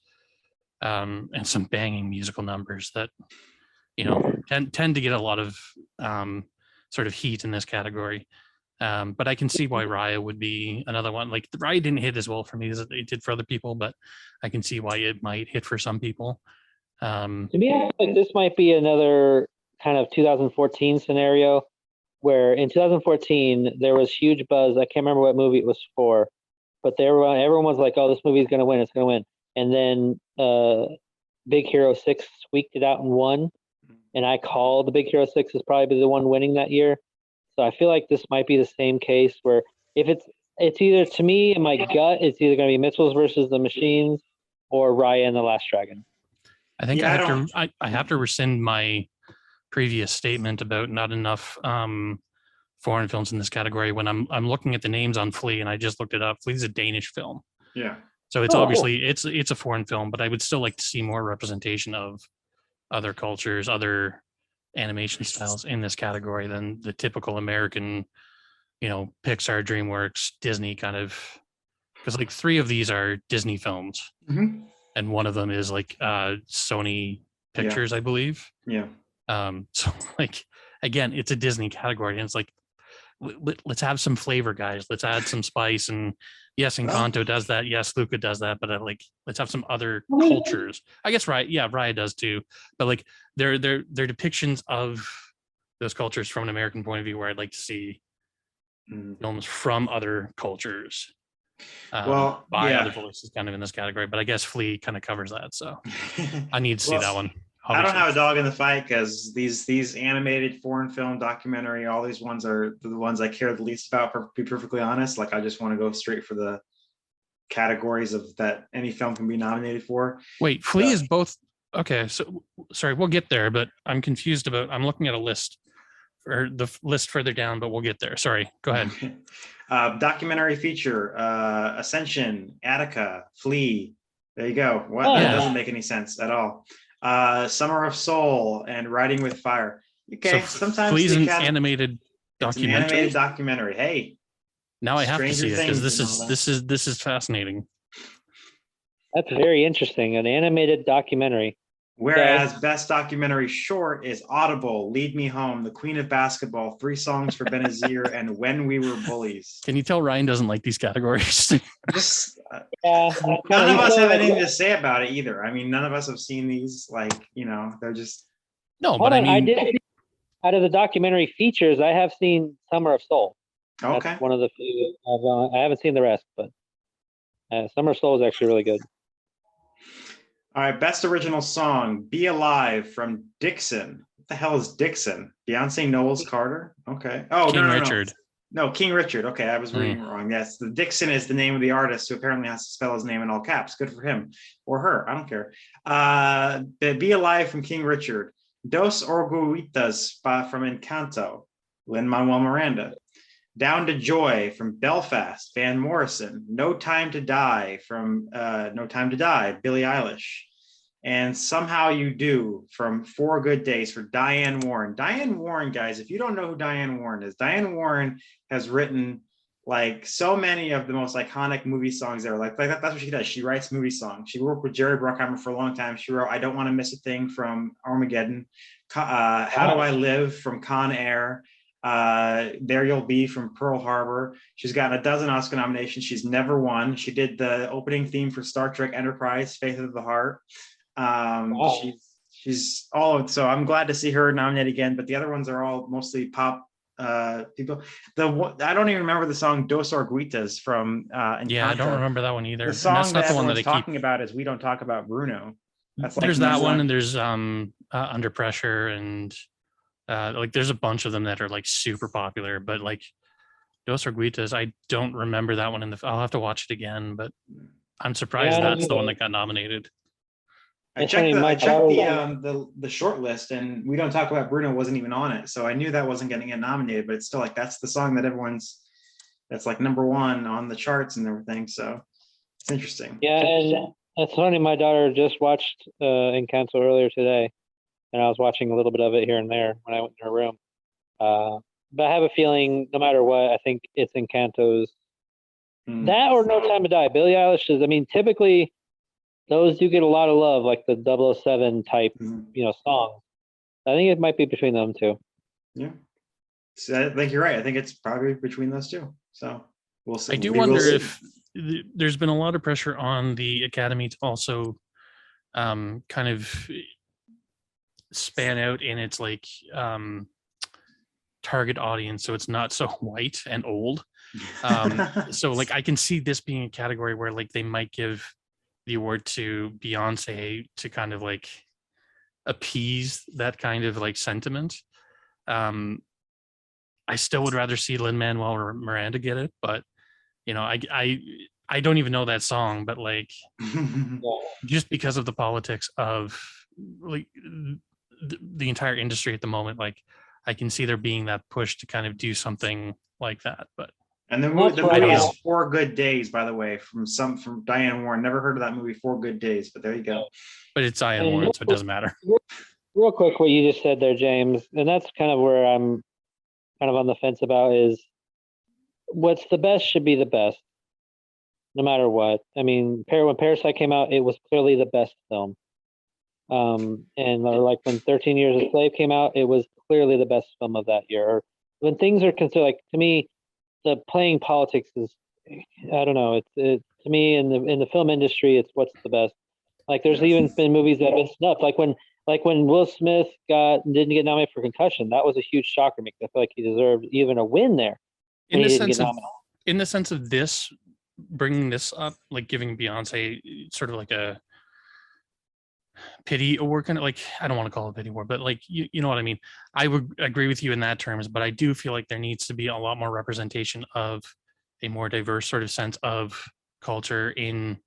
and some banging musical numbers that tend to get a lot of sort of heat in this category. But I can see why Raya would be another one. Like Raya didn't hit as well for me as it did for other people, but I can see why it might hit for some people. To me, I feel like this might be another kind of 2014 scenario where in 2014 there was huge buzz. I can't remember what movie it was for, but everyone was like, "Oh, this movie's going to win. It's going to win." And then Big Hero 6 squeaked it out and won. And I call the Big Hero 6 is probably the one winning that year. So I feel like this might be the same case where if it's either, to me in my gut, it's either going to be Mitchell's versus the Machines or Raya and the Last Dragon. I think I have to rescind my previous statement about not enough foreign films in this category. When I'm looking at the names on Flea, and I just looked it up, Flea's a Danish film. Yeah. So it's obviously it's a foreign film, but I would still like to see more representation of other cultures, other animation styles in this category than the typical American, Pixar, DreamWorks, Disney kind of, because like 3 of these are Disney films, and one of them is like Sony Pictures, I believe. Yeah. So like, again, it's a Disney category, and it's like, let's have some flavor, guys. Let's add some spice. And yes, Encanto does that. Yes, Luca does that. But let's have some other cultures. I guess Raya does too. But like they're depictions of those cultures from an American point of view, where I'd like to see films from other cultures. By other voices kind of in this category. But I guess Flea kind of covers that. So I need to see that one. Obviously. I don't have a dog in the fight because these animated foreign film documentary, all these ones are the ones I care the least about, to be perfectly honest. Like I just want to go straight for the categories of that any film can be nominated for. Wait, Flea is both. Okay, so sorry, we'll get there, but I'm confused about, I'm looking at a list or the list further down, but we'll get there. Sorry, go ahead. Documentary feature, Ascension, Attica, Flea. There you go. What? That doesn't make any sense at all. Summer of Soul and Riding with Fire. Okay, so sometimes Flea's an animated documentary. It's an animated documentary. Hey, now I have to see it because this is fascinating. That's very interesting. An animated documentary. Whereas best documentary short is Audible, Lead Me Home, The Queen of Basketball, 3 Songs for Benazir, and When We Were Bullies. Can you tell Ryan doesn't like these categories? None of us have anything to say about it either. I mean, none of us have seen these. Like, they're just but I did. Out of the documentary features, I have seen Summer of Soul. Okay, that's one of the few. I haven't seen the rest, but Summer of Soul is actually really good. All right, best original song, Be Alive from Dixon. What the hell is Dixon? Beyonce Knowles Carter? Okay. Oh, King Richard. No, King Richard. Okay, I was reading wrong. Yes, the Dixon is the name of the artist who apparently has to spell his name in all caps. Good for him. Or her, I don't care. Be Alive from King Richard. Dos Orgullitas from Encanto, Lin-Manuel Miranda. Down to Joy from Belfast, Van Morrison. No Time to Die from Billie Eilish. And Somehow You Do from 4 Good Days for Diane Warren. Diane Warren, guys, if you don't know who Diane Warren is, Diane Warren has written like so many of the most iconic movie songs there. Like that's what she does. She writes movie songs. She worked with Jerry Bruckheimer for a long time. She wrote I Don't Want to Miss a Thing from Armageddon. How Do I Live from Con Air. There You'll Be from Pearl Harbor. She's gotten a dozen Oscar nominations. She's never won. She did the opening theme for Star Trek Enterprise, Faith of the Heart. She's all, so I'm glad to see her nominated again, but the other ones are all mostly pop people. I don't even remember the song Dos Orguitas from Encanto. I don't remember that one either. The song that's not the one that talking about is We Don't Talk About Bruno. That's there's that one, and there's Under Pressure, and like there's a bunch of them that are like super popular, but like Dos Orguitas, I don't remember that one I'll have to watch it again, but I'm surprised that's the one that got nominated. I checked the short list, and We Don't Talk About Bruno wasn't even on it, so I knew that wasn't going to get nominated. But it's still like that's the song that that's like number 1 on the charts and everything. So It's interesting. Yeah, and it's funny. My daughter just watched Encanto earlier today, and I was watching a little bit of it here and there when I went in her room. But I have a feeling, no matter what, I think it's Encanto's that or No Time to Die. Billie Eilish is. I mean, typically those do get a lot of love, like the 007 type, songs. I think it might be between them two. Yeah, so I think you're right. I think it's probably between those two. So we'll see. I do wonder if there's been a lot of pressure on the Academy to also kind of span out in its like target audience, so it's not so white and old. So like I can see this being a category where like they might give the award to Beyonce to kind of like appease that kind of like sentiment. I still would rather see Lin-Manuel Miranda get it, but I don't even know that song, but like just because of the politics of like the entire industry at the moment, like I can see there being that push to kind of do something like that. But and the movie is 4 Good Days, by the way, from Diane Warren. Never heard of that movie, 4 Good Days, but there you go. But it's Diane Warren, so it doesn't matter. Real quick, what you just said there, James, and that's kind of where I'm kind of on the fence about is what's the best should be the best, no matter what. I mean, when Parasite came out, it was clearly the best film. And like when 13 Years a Slave came out, it was clearly the best film of that year. Or when things are considered, like to me, the playing politics is, I don't know. It to me in the film industry, it's what's the best. Like there's even been movies that have been snubbed. Like when Will Smith didn't get nominated for Concussion, that was a huge shocker. I feel like he deserved even a win there. In the sense of this, bringing this up, like giving Beyonce sort of like a pity award, kind of like, I don't want to call it a pity award, but like you know what I mean. I would agree with you in that terms, but I do feel like there needs to be a lot more representation of a more diverse sort of sense of culture in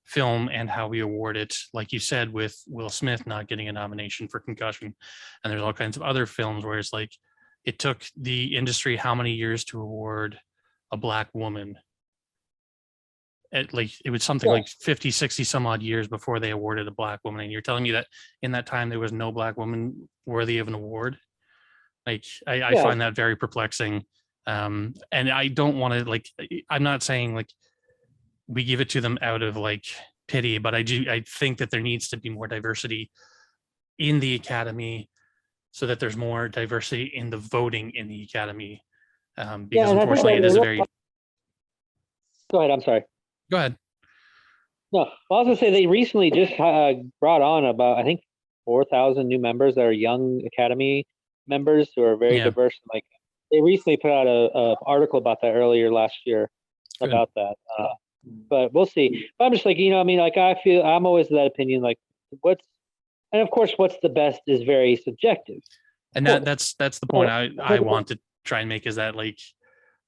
film and how we award it. Like you said, with Will Smith not getting a nomination for Concussion, and there's all kinds of other films where it's like it took the industry how many years to award a Black woman. Like it was something like 50, 60 some odd years before they awarded a Black woman, and you're telling me that in that time there was no Black woman worthy of an award. Like I find that very perplexing. And I don't want to, like, I'm not saying like we give it to them out of like pity, but I think that there needs to be more diversity in the Academy so that there's more diversity in the voting in the Academy. Because unfortunately it is a very... Go ahead, I'm sorry. Go ahead. No, I was gonna say they recently just brought on about, I think, 4,000 new members that are young Academy members who are very diverse. Like they recently put out a article about that earlier last year about that. But we'll see. But I'm just like, I mean, like I'm always of that opinion. Like and of course, what's the best is very subjective. And that's the point I want to try and make, is that like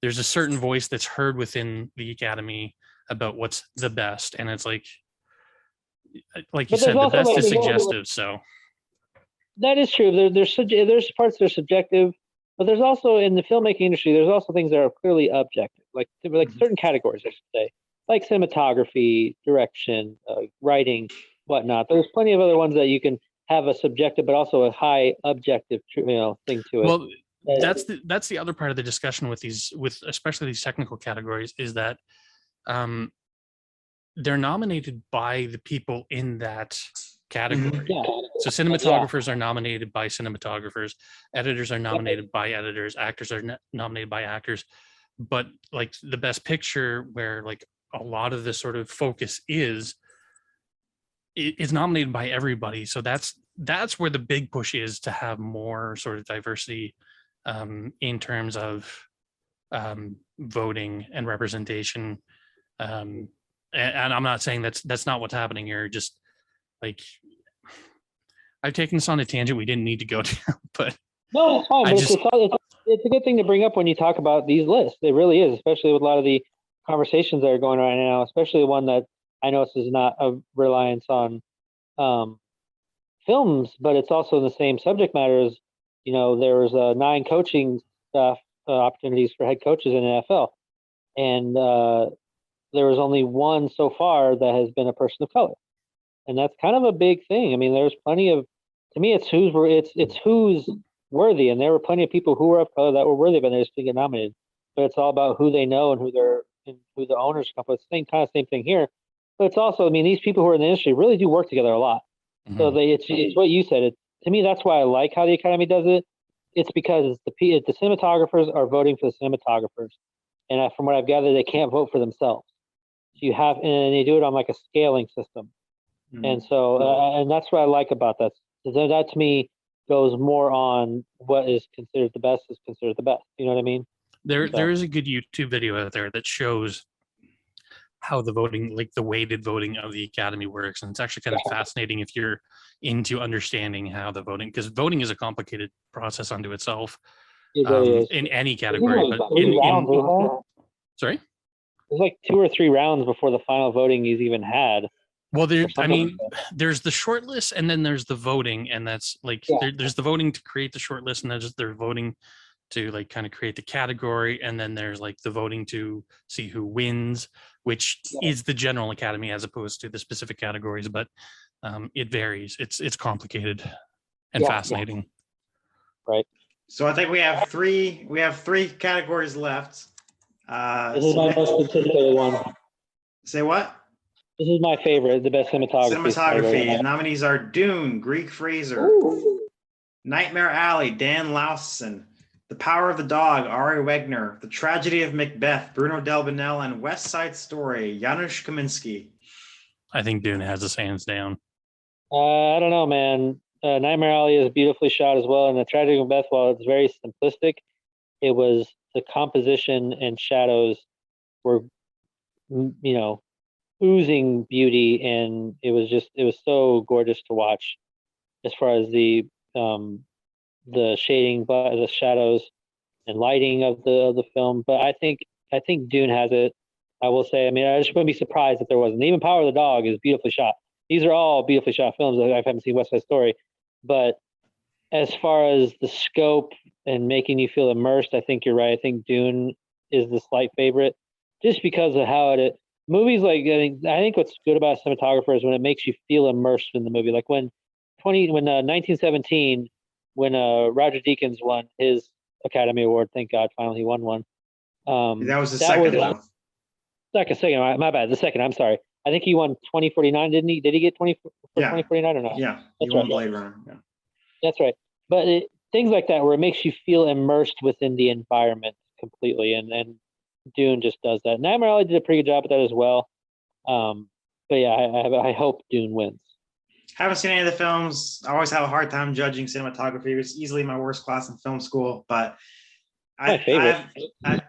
there's a certain voice that's heard within the Academy about what's the best, and it's like you said, the best is suggestive. So that is true. There's parts that are subjective, but there's also, in the filmmaking industry, there's also things that are clearly objective, like certain categories, I should say, like cinematography, direction, writing, whatnot. There's plenty of other ones that you can have a subjective but also a high objective thing to it. Well, that's the other part of the discussion with especially these technical categories, is that they're nominated by the people in that category. So cinematographers are nominated by cinematographers, editors are nominated by editors, actors are nominated by actors. But like the best picture, where like a lot of the sort of focus is nominated by everybody. So that's where the big push is, to have more sort of diversity in terms of voting and representation. And I'm not saying that's not what's happening here. Just like, I've taken this on a tangent we didn't need to go to, but no, it's fine. It's a good thing to bring up when you talk about these lists. It really is, especially with a lot of the conversations that are going on right now, especially one that I know is not a reliance on films, but it's also in the same subject matter as, there was 9 coaching staff opportunities for head coaches in the NFL. And there was only one so far that has been a person of color, and that's kind of a big thing. I mean, there's plenty of, to me, it's who's worthy, and there were plenty of people who were of color that were worthy, but they just didn't get nominated. But it's all about who they know and who the owners come with. Same thing here. But it's also, I mean, these people who are in the industry really do work together a lot. Mhm. So it's what you said. To me, that's why I like how the Academy does it. It's because the cinematographers are voting for the cinematographers, and from what I've gathered, they can't vote for themselves. So and they do it on like a scaling system, and so and that's what I like about that. So that to me goes more on what is considered the best is considered the best. You know what I mean? There is a good YouTube video out there that shows how the voting, like the weighted voting of the Academy works. And it's actually kind of fascinating if you're into understanding how the voting, because voting is a complicated process unto itself. It really is. In any category. But sorry? There's like 2 or 3 rounds before the final voting is even had. Well, there's the short list, and then there's the voting, and that's like there's the voting to create the short list, and they're voting to like kind of create the category, and then there's like the voting to see who wins, which is the general Academy as opposed to the specific categories, but it varies. It's complicated and fascinating. Right. So I think we have three categories left. This is my most anticipated one. Say what? This is my favorite, the best cinematography. Cinematography. Nominees are Dune, Greek Fraser, Nightmare Alley, Dan Lausson, The Power of the Dog, Ari Wegner, The Tragedy of Macbeth, Bruno Delbonnel, and West Side Story, Janusz Kaminski. I think Dune has this hands down. I don't know, man. Nightmare Alley is beautifully shot as well, and The Tragedy of Macbeth, while it's very simplistic, it was the composition and shadows were, oozing beauty, and it was so gorgeous to watch as far as the shading, but the shadows and lighting of the film. But I think Dune has it. I will say, I mean, I just wouldn't be surprised if there wasn't. Even Power of the Dog is beautifully shot. These are all beautifully shot films. I haven't seen West Side Story, but as far as the scope and making you feel immersed, I think you're right. I think Dune is the slight favorite, just because of how movies like, I think what's good about a cinematographer is when it makes you feel immersed in the movie. Like when 1917, when Roger Deakins won his Academy Award, thank God, finally he won one. That was the second one. Second, my bad. The second, I'm sorry. I think he won 2049, didn't he? Did he get 2049 or not? Yeah, he won Blade Runner. Yeah. That's right. But things like that where it makes you feel immersed within the environment completely, and Dune just does that. Nightmare Alley did a pretty good job at that as well. But yeah, I hope Dune wins. Haven't seen any of the films. I always have a hard time judging cinematography. It's easily my worst class in film school, but I'm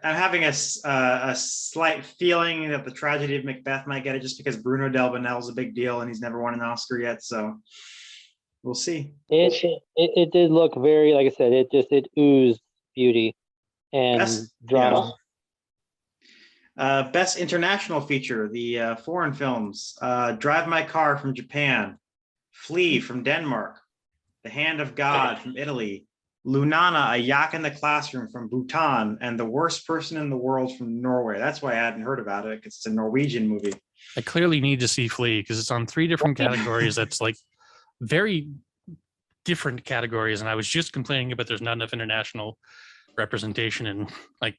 having a slight feeling that The Tragedy of Macbeth might get it, just because Bruno Delbonnel is a big deal and he's never won an Oscar yet. So we'll see. It did look very, like I said, it oozed beauty and drama. Yeah. Best international feature, the foreign films: Drive My Car from Japan, Flee from Denmark, The Hand of God from Italy, Lunana, A Yak in the Classroom from Bhutan, and The Worst Person in the World from Norway. That's why I hadn't heard about it, because it's a Norwegian movie. I clearly need to see Flee, because it's on 3 different categories. That's like very different categories, and I was just complaining about there's not enough international representation, and like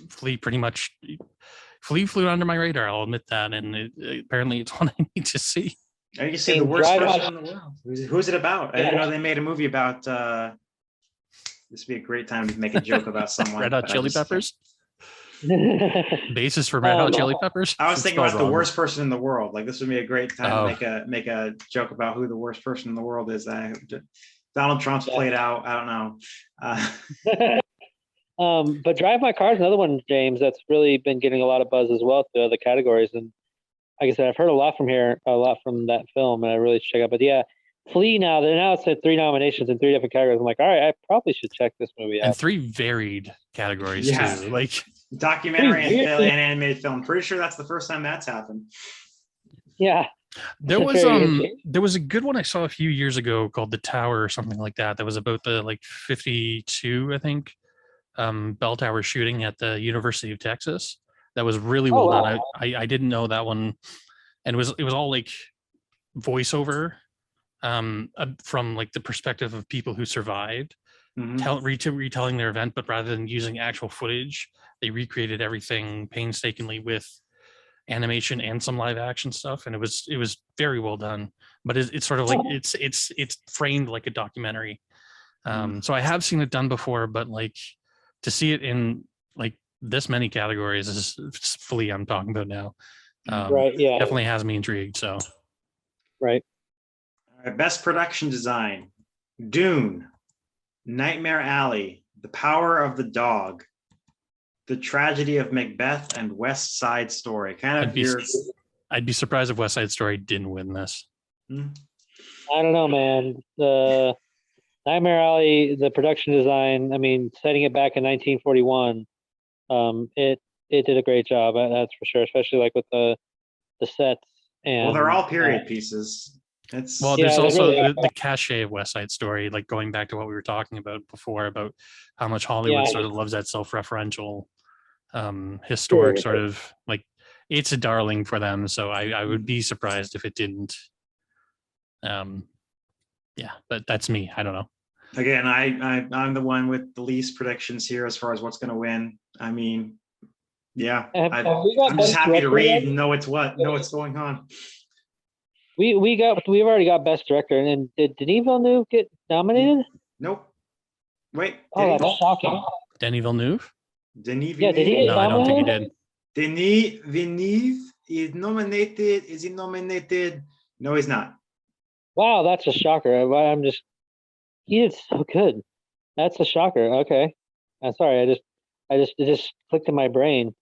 Flee flew under my radar, I'll admit that, and apparently it's one I need to see. You can see The Worst Person in the World. Who's it about? I didn't know they made a movie about this would be a great time to make a joke about someone. Red Hot Chili Peppers? Basis for Red Hot Chili Peppers? I was thinking about The Worst Person in the World. Like, this would be a great time to make a joke about who the worst person in the world is. Donald Trump's played out. I don't know. But Drive My Car is another one, James, that's really been getting a lot of buzz as well through other categories. And like I said, I've heard a lot from that film, and I really should check out. But yeah, Flee now it's at 3 nominations in 3 different categories. I'm like, all right, I probably should check this movie out. And 3 varied categories too. Like documentary and animated film. Pretty sure that's the first time that's happened. Yeah. There was a good one I saw a few years ago called The Tower or something like that. That was about the 52, I think, bell tower shooting at the University of Texas. that was really well done. I didn't know that one, and it was all like voiceover from like the perspective of people who survived, retelling their event, but rather than using actual footage, they recreated everything painstakingly with animation and some live action stuff, and it was very well done. But it's sort of like it's framed like a documentary. So I have seen it done before, but like to see it in like this many categories is fully I'm talking about now. Right. Yeah. Definitely has me intrigued. So. Right. All right, best production design: Dune, Nightmare Alley, The Power of the Dog, The Tragedy of Macbeth, and West Side Story. I'd be surprised if West Side Story didn't win this. I don't know, man. The Nightmare Alley, the production design, I mean, setting it back in 1941, it did a great job. That's for sure, especially like with the sets. And well, they're all period pieces. There's also the cachet of West Side Story, like going back to what we were talking about before about how much Hollywood sort of loves that self-referential, historic sort of like, it's a darling for them. So I would be surprised if it didn't. But that's me. I don't know. Again, I'm the one with the least predictions here as far as what's going to win. I mean, yeah, I'm just happy to read and know what's going on. We've already got best director, and did Denis Villeneuve get nominated? Nope. Wait. Oh, that's shocking. Denis Villeneuve? Denis Villeneuve? Yeah, did he get No, I don't think he did. Denis Villeneuve is nominated. Is he nominated? No, he's not. Wow, that's a shocker. He did so good. That's a shocker. Okay. I'm sorry. It just clicked in my brain.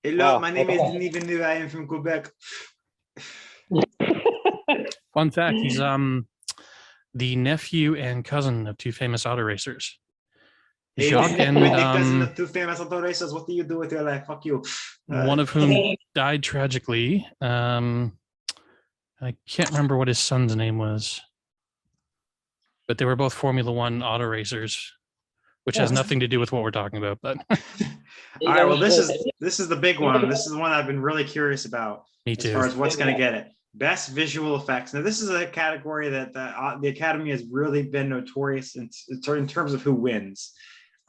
Hello, my name is Denis Villeneuve. I am from Quebec. Fun fact: he's the nephew and cousin of two famous auto racers. Jacques and cousin of two famous auto racers. What do you do with your life? Fuck you. One of whom died tragically. I can't remember what his son's name was, but they were both Formula One auto racers, which has nothing to do with what we're talking about. But all right, well, this is the big one. This is the one I've been really curious about. Me too. As far as what's going to get it. Best visual effects. Now, this is a category that the Academy has really been notorious in terms of who wins.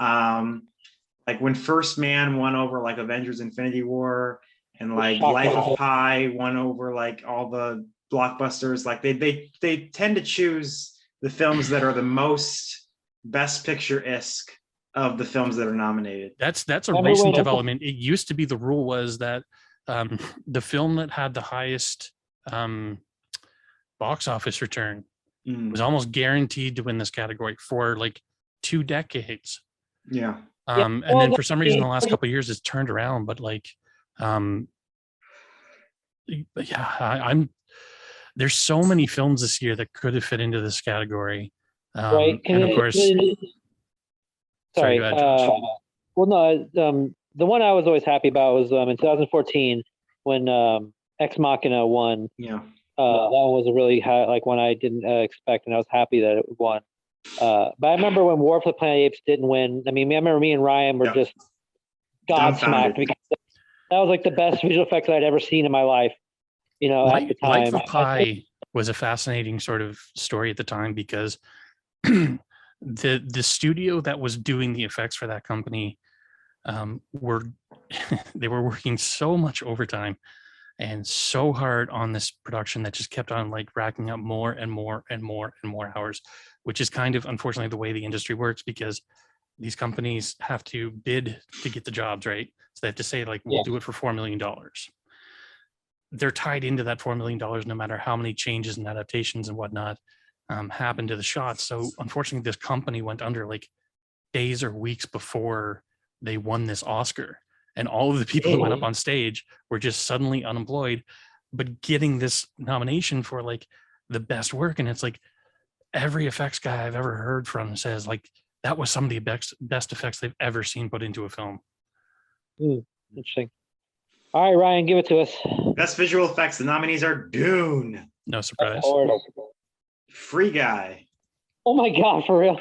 Like when First Man won over like Avengers Infinity War, and like Life of Pi won over like all the blockbusters. Like they tend to choose the films that are the most Best Picture-esque of the films that are nominated. That's a recent development. It used to be the rule was that the film that had the highest box office return was almost guaranteed to win this category for like 2 decades. Yeah. And then for some reason, the last couple of years, it's turned around. But like, there's so many films this year that could have fit into this category. Right. And of course, sorry. Go ahead, Josh. The one I was always happy about was in 2014 when Ex Machina won. Yeah. That one was a really high, like one I didn't expect, and I was happy that it won. But I remember when War for the Planet of the Apes didn't win. I mean, I remember me and Ryan were just gobsmacked because that was like the best visual effects I'd ever seen in my life. You know, at the time. Life of Pi was a fascinating sort of story at the time because the studio that was doing the effects for that company were working so much overtime and so hard on this production that just kept on like racking up more and more and more and more hours, which is kind of unfortunately the way the industry works because these companies have to bid to get the jobs, right? So they have to say like, we'll do it for $4 million. They're tied into that $4 million no matter how many changes and adaptations and whatnot happen to the shots. So unfortunately, this company went under like days or weeks before they won this Oscar. And all of the people who went up on stage were just suddenly unemployed, but getting this nomination for like the best work. And it's like every effects guy I've ever heard from says like that was some of the best effects they've ever seen put into a film. Interesting. All right, Ryan, give it to us. Best visual effects. The nominees are Dune. No surprise. Free Guy. Oh my God, for real.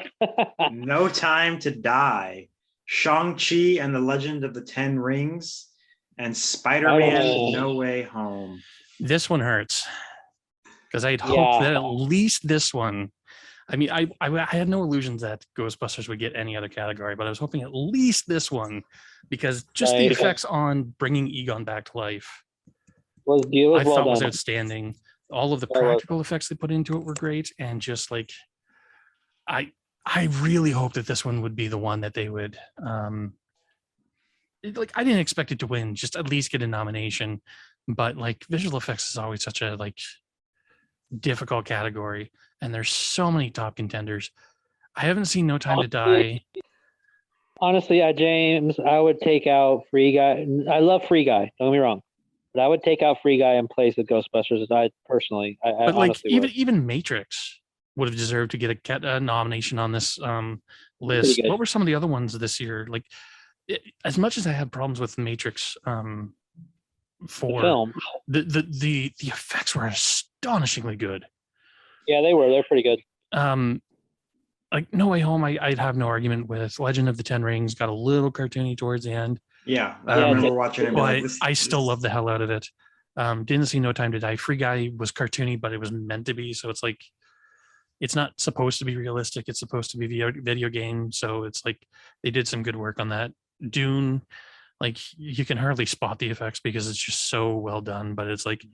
No Time to Die. Shang-Chi and the Legend of the Ten Rings, and Spider-Man Oh. No Way Home. This one hurts because I'd hoped that at least this one. I mean, I had no illusions that Ghostbusters would get any other category, but I was hoping at least this one, because just the effects on bringing Egon back to life, I thought was outstanding. All of the practical effects they put into it were great, and just like I really hope that this one would be the one that they would. Like, I didn't expect it to win, just at least get a nomination, but like visual effects is always such a like difficult category, and there's so many top contenders. I haven't seen No Time to Die. Honestly, James, I would take out Free Guy. I love Free Guy. Don't get me wrong, but I would take out Free Guy in place of Ghostbusters. I personally, but like even Matrix would have deserved to get a nomination on this list. What were some of the other ones this year? Like, as much as I had problems with Matrix, for film, the effects were astonishingly good. Yeah, they were. They're pretty good. Like No Way Home, I'd have no argument with. Legend of the Ten Rings got a little cartoony towards the end. Yeah, I remember watching it. But I still love the hell out of it. Didn't see No Time to Die. Free Guy was cartoony, but it was meant to be. So it's like, it's not supposed to be realistic. It's supposed to be video game. So it's like they did some good work on that. Dune, like you can hardly spot the effects because it's just so well done. But it's like,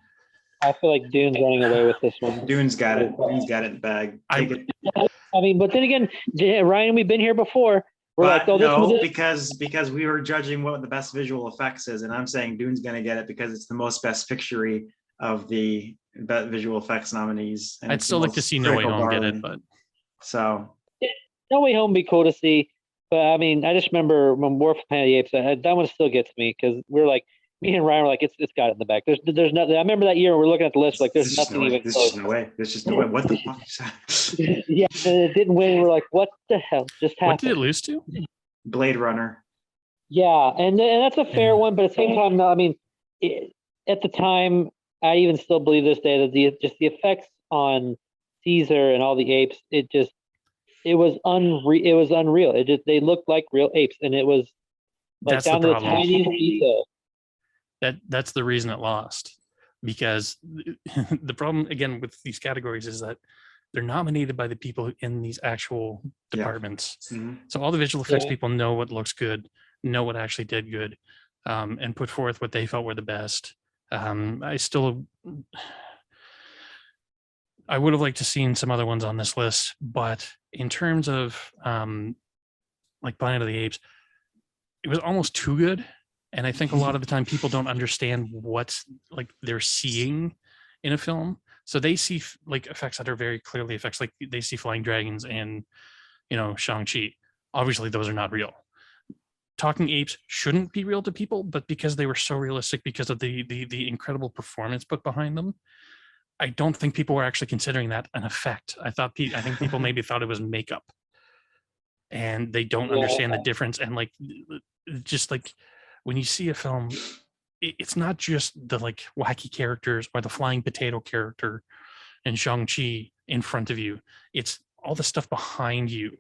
I feel like Dune's running away with this one. Dune's got it. Dune's got it in the bag. I mean, but then again, Ryan, we've been here before. We're like, oh, no, because we were judging what the best visual effects is, and I'm saying Dune's going to get it because it's the most best picture of the visual effects nominees. And I'd still like to see No Way Home get it, but so No Way Home would be cool to see. But I mean, I just remember when War for Planet of the Apes, that one still gets me because we're like, me and Ryan were like, it's got it in the back. There's nothing. I remember that year we're looking at the list, like there's nothing even close. There's just no way. There's just no way. What the fuck is that? Yeah, it didn't win. We're like, what the hell just happened? What did it lose to? Blade Runner. Yeah, and that's a fair one, but at the same time, no, I mean, at the time, I even still believe this day that the effects on Caesar and all the apes, it was unreal. They looked like real apes, and it was like that's down the to the problem. tiniest detail. That's the reason it lost, because the problem again with these categories is that they're nominated by the people in these actual departments. Yeah. Mm-hmm. So all the visual effects people know what looks good, know what actually did good, and put forth what they felt were the best. I would have liked to seen some other ones on this list, but in terms of like Planet of the Apes, it was almost too good. And I think a lot of the time people don't understand what like they're seeing in a film. So they see like effects that are very clearly effects, like they see flying dragons and, Shang-Chi. Obviously those are not real. Talking apes shouldn't be real to people, but because they were so realistic because of the incredible performance put behind them, I don't think people were actually considering that an effect. I think people maybe thought it was makeup, and they don't understand the difference. And like, just like when you see a film, it's not just the like wacky characters or the flying potato character and Shang-Chi in front of you. It's all the stuff behind you.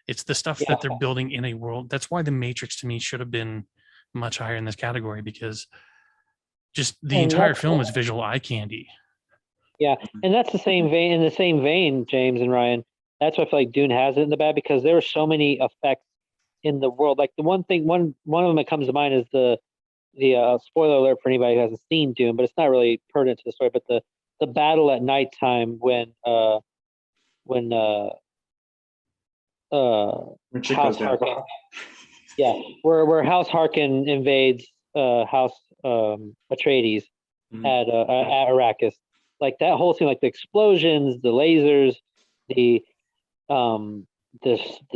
It's the stuff that they're building in a world. That's why The Matrix to me should have been much higher in this category, because just the entire film is visual eye candy. Yeah, and that's the same vein. In the same vein, James and Ryan, that's why I feel like Dune has it in the bag, because there are so many effects in the world. Like the one of them that comes to mind is the spoiler alert for anybody who hasn't seen Dune, but it's not really pertinent to the story. But the battle at nighttime when House Harkin, where House Harkin invades House Atreides at Arrakis. Like that whole scene, like the explosions, the lasers, the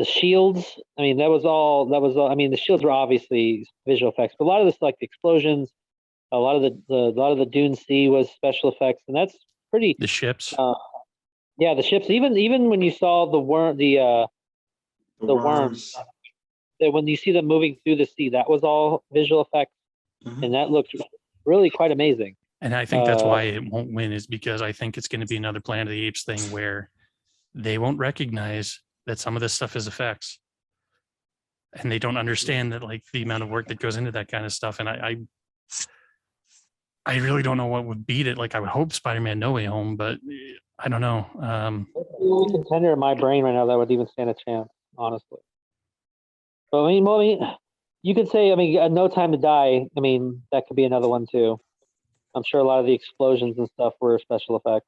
shields. I mean, that was all. I mean, the shields were obviously visual effects, but a lot of this, like the explosions, a lot of the Dune Sea was special effects, and that's pretty. The ships. The ships. Even when you saw the worms, when you see them moving through the sea, that was all visual effects, and that looked really quite amazing. And I think that's why it won't win, is because I think it's going to be another Planet of the Apes thing where they won't recognize that some of this stuff is effects. and they don't understand that, like, the amount of work that goes into that kind of stuff. And I really don't know what would beat it. Like, I would hope Spider-Man No Way Home, but I don't know. What's the only contender in my brain right now that would even stand a chance, honestly? But I mean, you could say, No Time to Die. I mean, that could be another one too. I'm sure a lot of the explosions and stuff were special effects.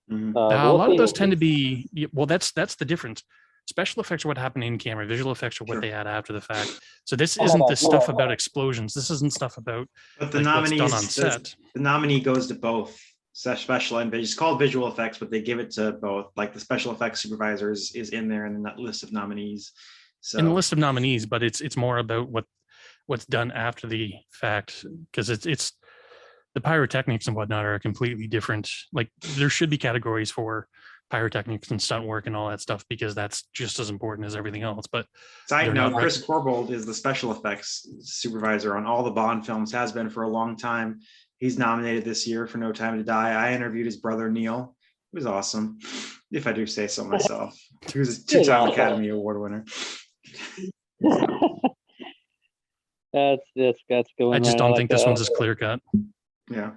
Mhm. A lot of those tend to be, well, that's the difference. Special effects are what happened in camera. Visual effects are what they had after the fact. So this isn't the stuff about explosions. This isn't stuff about But the like what's nominees, done on set. the nominee goes to both special and it's called visual effects, but they give it to both. Like the special effects supervisor is in there in the list of nominees. So In the list of nominees, but it's more about what's done after the fact, because it's the pyrotechnics and whatnot are completely different. Like, there should be categories for pyrotechnics and stunt work and all that stuff, because that's just as important as everything else. But side they're note, not Chris Corbold is the special effects supervisor on all the Bond films, has been for a long time. He's nominated this year for No Time to Die. I interviewed his brother Neil. It was awesome, if I do say so myself. He was a two-time Academy Award winner. That's good. I just don't think this one's as clear cut. Yeah.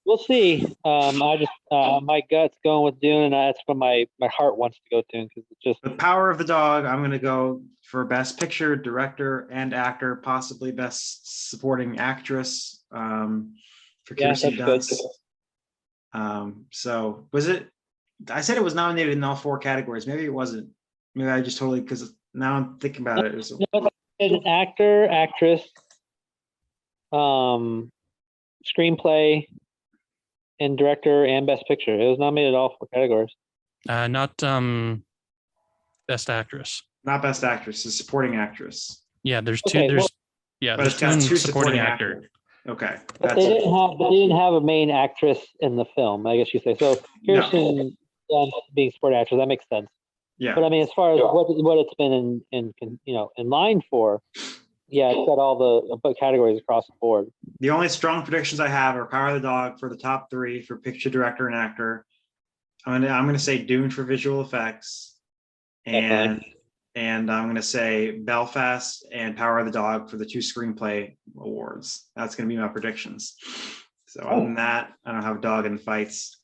We'll see. My gut's going with Dune, and that's what my heart wants to go to, because it's just The Power of the Dog. I'm going to go for Best Picture, Director, and Actor, possibly Best Supporting Actress for Kirsten Dunst. So was it? I said it was nominated in all 4 categories. Maybe it wasn't. Maybe I just totally, because now I'm thinking about it. an actor, actress, screenplay, and director, and best picture. It was nominated in all 4 categories. Not best actress. Not Best Actress, it's Supporting Actress. Yeah, there's two. But There's it's got 2 2 supporting actor. Okay. But they didn't have a main actress in the film, I guess you say. So Kirsten Dunst being supporting actress, that makes sense. Yeah. But I mean, as far as what it's been in line for, yeah, it's got all the categories across the board. The only strong predictions I have are Power of the Dog for the top 3 for picture, director, and actor. I'm gonna say Dune for visual effects, and I'm gonna say Belfast and Power of the Dog for the 2 screenplay awards. That's gonna be my predictions. So other than that, I don't have a dog in the fights.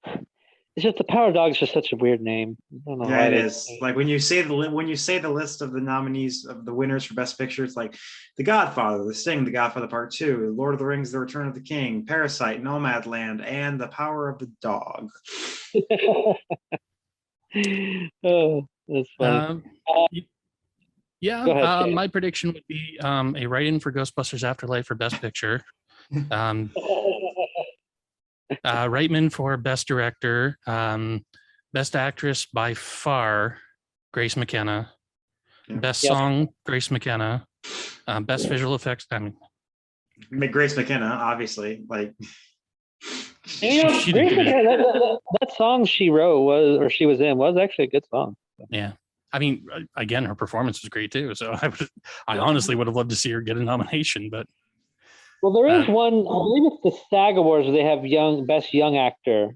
It's just the Power Dog is just such a weird name. I don't know. Yeah, it is. Like when you say the list of the nominees of the winners for Best Picture, it's like The Godfather, The Sting, The Godfather Part 2, Lord of the Rings, The Return of the King, Parasite, Nomadland, and The Power of the Dog. Oh, that's funny. My prediction would be a write-in for Ghostbusters Afterlife for Best Picture. Reitman for Best Director. Best Actress by far, Grace McKenna. Best Song, Grace McKenna. Best Visual Effects. I mean, Grace McKenna, obviously. Like Grace McKenna, that song she wrote was actually a good song. Yeah. I mean, again, her performance was great too. So I honestly would have loved to see her get a nomination, but. Well, there is one. I believe it's the SAG Awards where they have best young actor.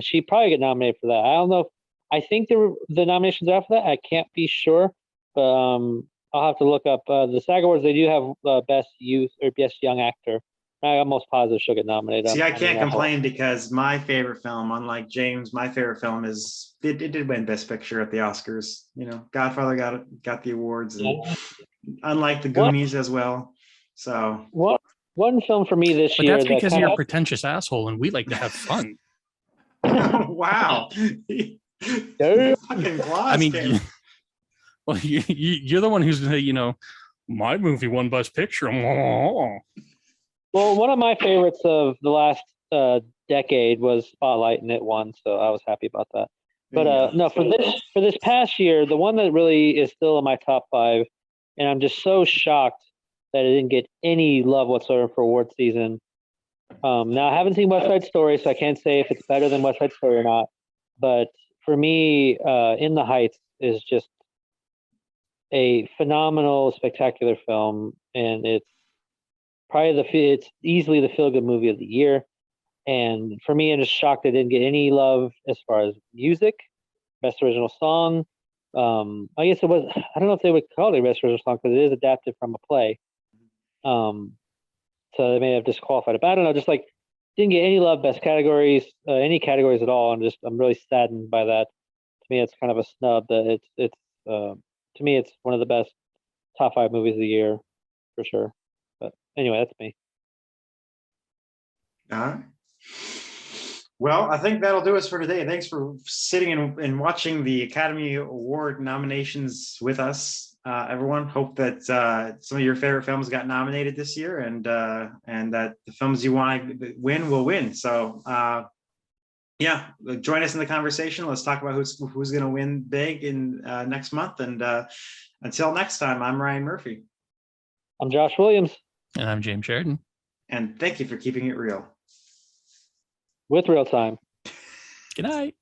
She probably get nominated for that. I don't know. I think the nominations are after that. I can't be sure, but I'll have to look up the SAG Awards. They do have best youth or best young actor. I'm almost positive she'll get nominated. See, I can't complain because my favorite film, unlike James, my favorite film is it did win Best Picture at the Oscars. You know, Godfather got the awards, and unlike the Goonies as well. So one film for me this year. But that's because you're a pretentious asshole, and we like to have fun. Wow. I mean, well, you're the one who's my movie won Best Picture. Well, one of my favorites of the last decade was Spotlight, and it won, so I was happy about that. But no, for this past year, the one that really is still in my top 5, and I'm just so shocked that it didn't get any love whatsoever for award season. Now, I haven't seen West Side Story, so I can't say if it's better than West Side Story or not. But for me, In the Heights is just a phenomenal, spectacular film, and it's easily the feel-good movie of the year. And for me, I'm just shocked it didn't get any love as far as music, best original song, I guess it was. I don't know if they would call it a best original song because it is adapted from a play. So they may have disqualified it. But I don't know. Just like didn't get any love, best categories, any categories at all. I'm really saddened by that. To me, it's kind of a snub. That it's to me, it's one of the best top 5 movies of the year for sure. But anyway, that's me. All right. Well, I think that'll do us for today. Thanks for sitting and watching the Academy Award nominations with us, everyone. Hope that some of your favorite films got nominated this year, and that the films you want to win will win. So, yeah, join us in the conversation. Let's talk about who's going to win big in next month. And until next time, I'm Ryan Murphy. I'm Josh Williams. And I'm James Sheridan. And thank you for keeping it real. With ReelTime. Good night.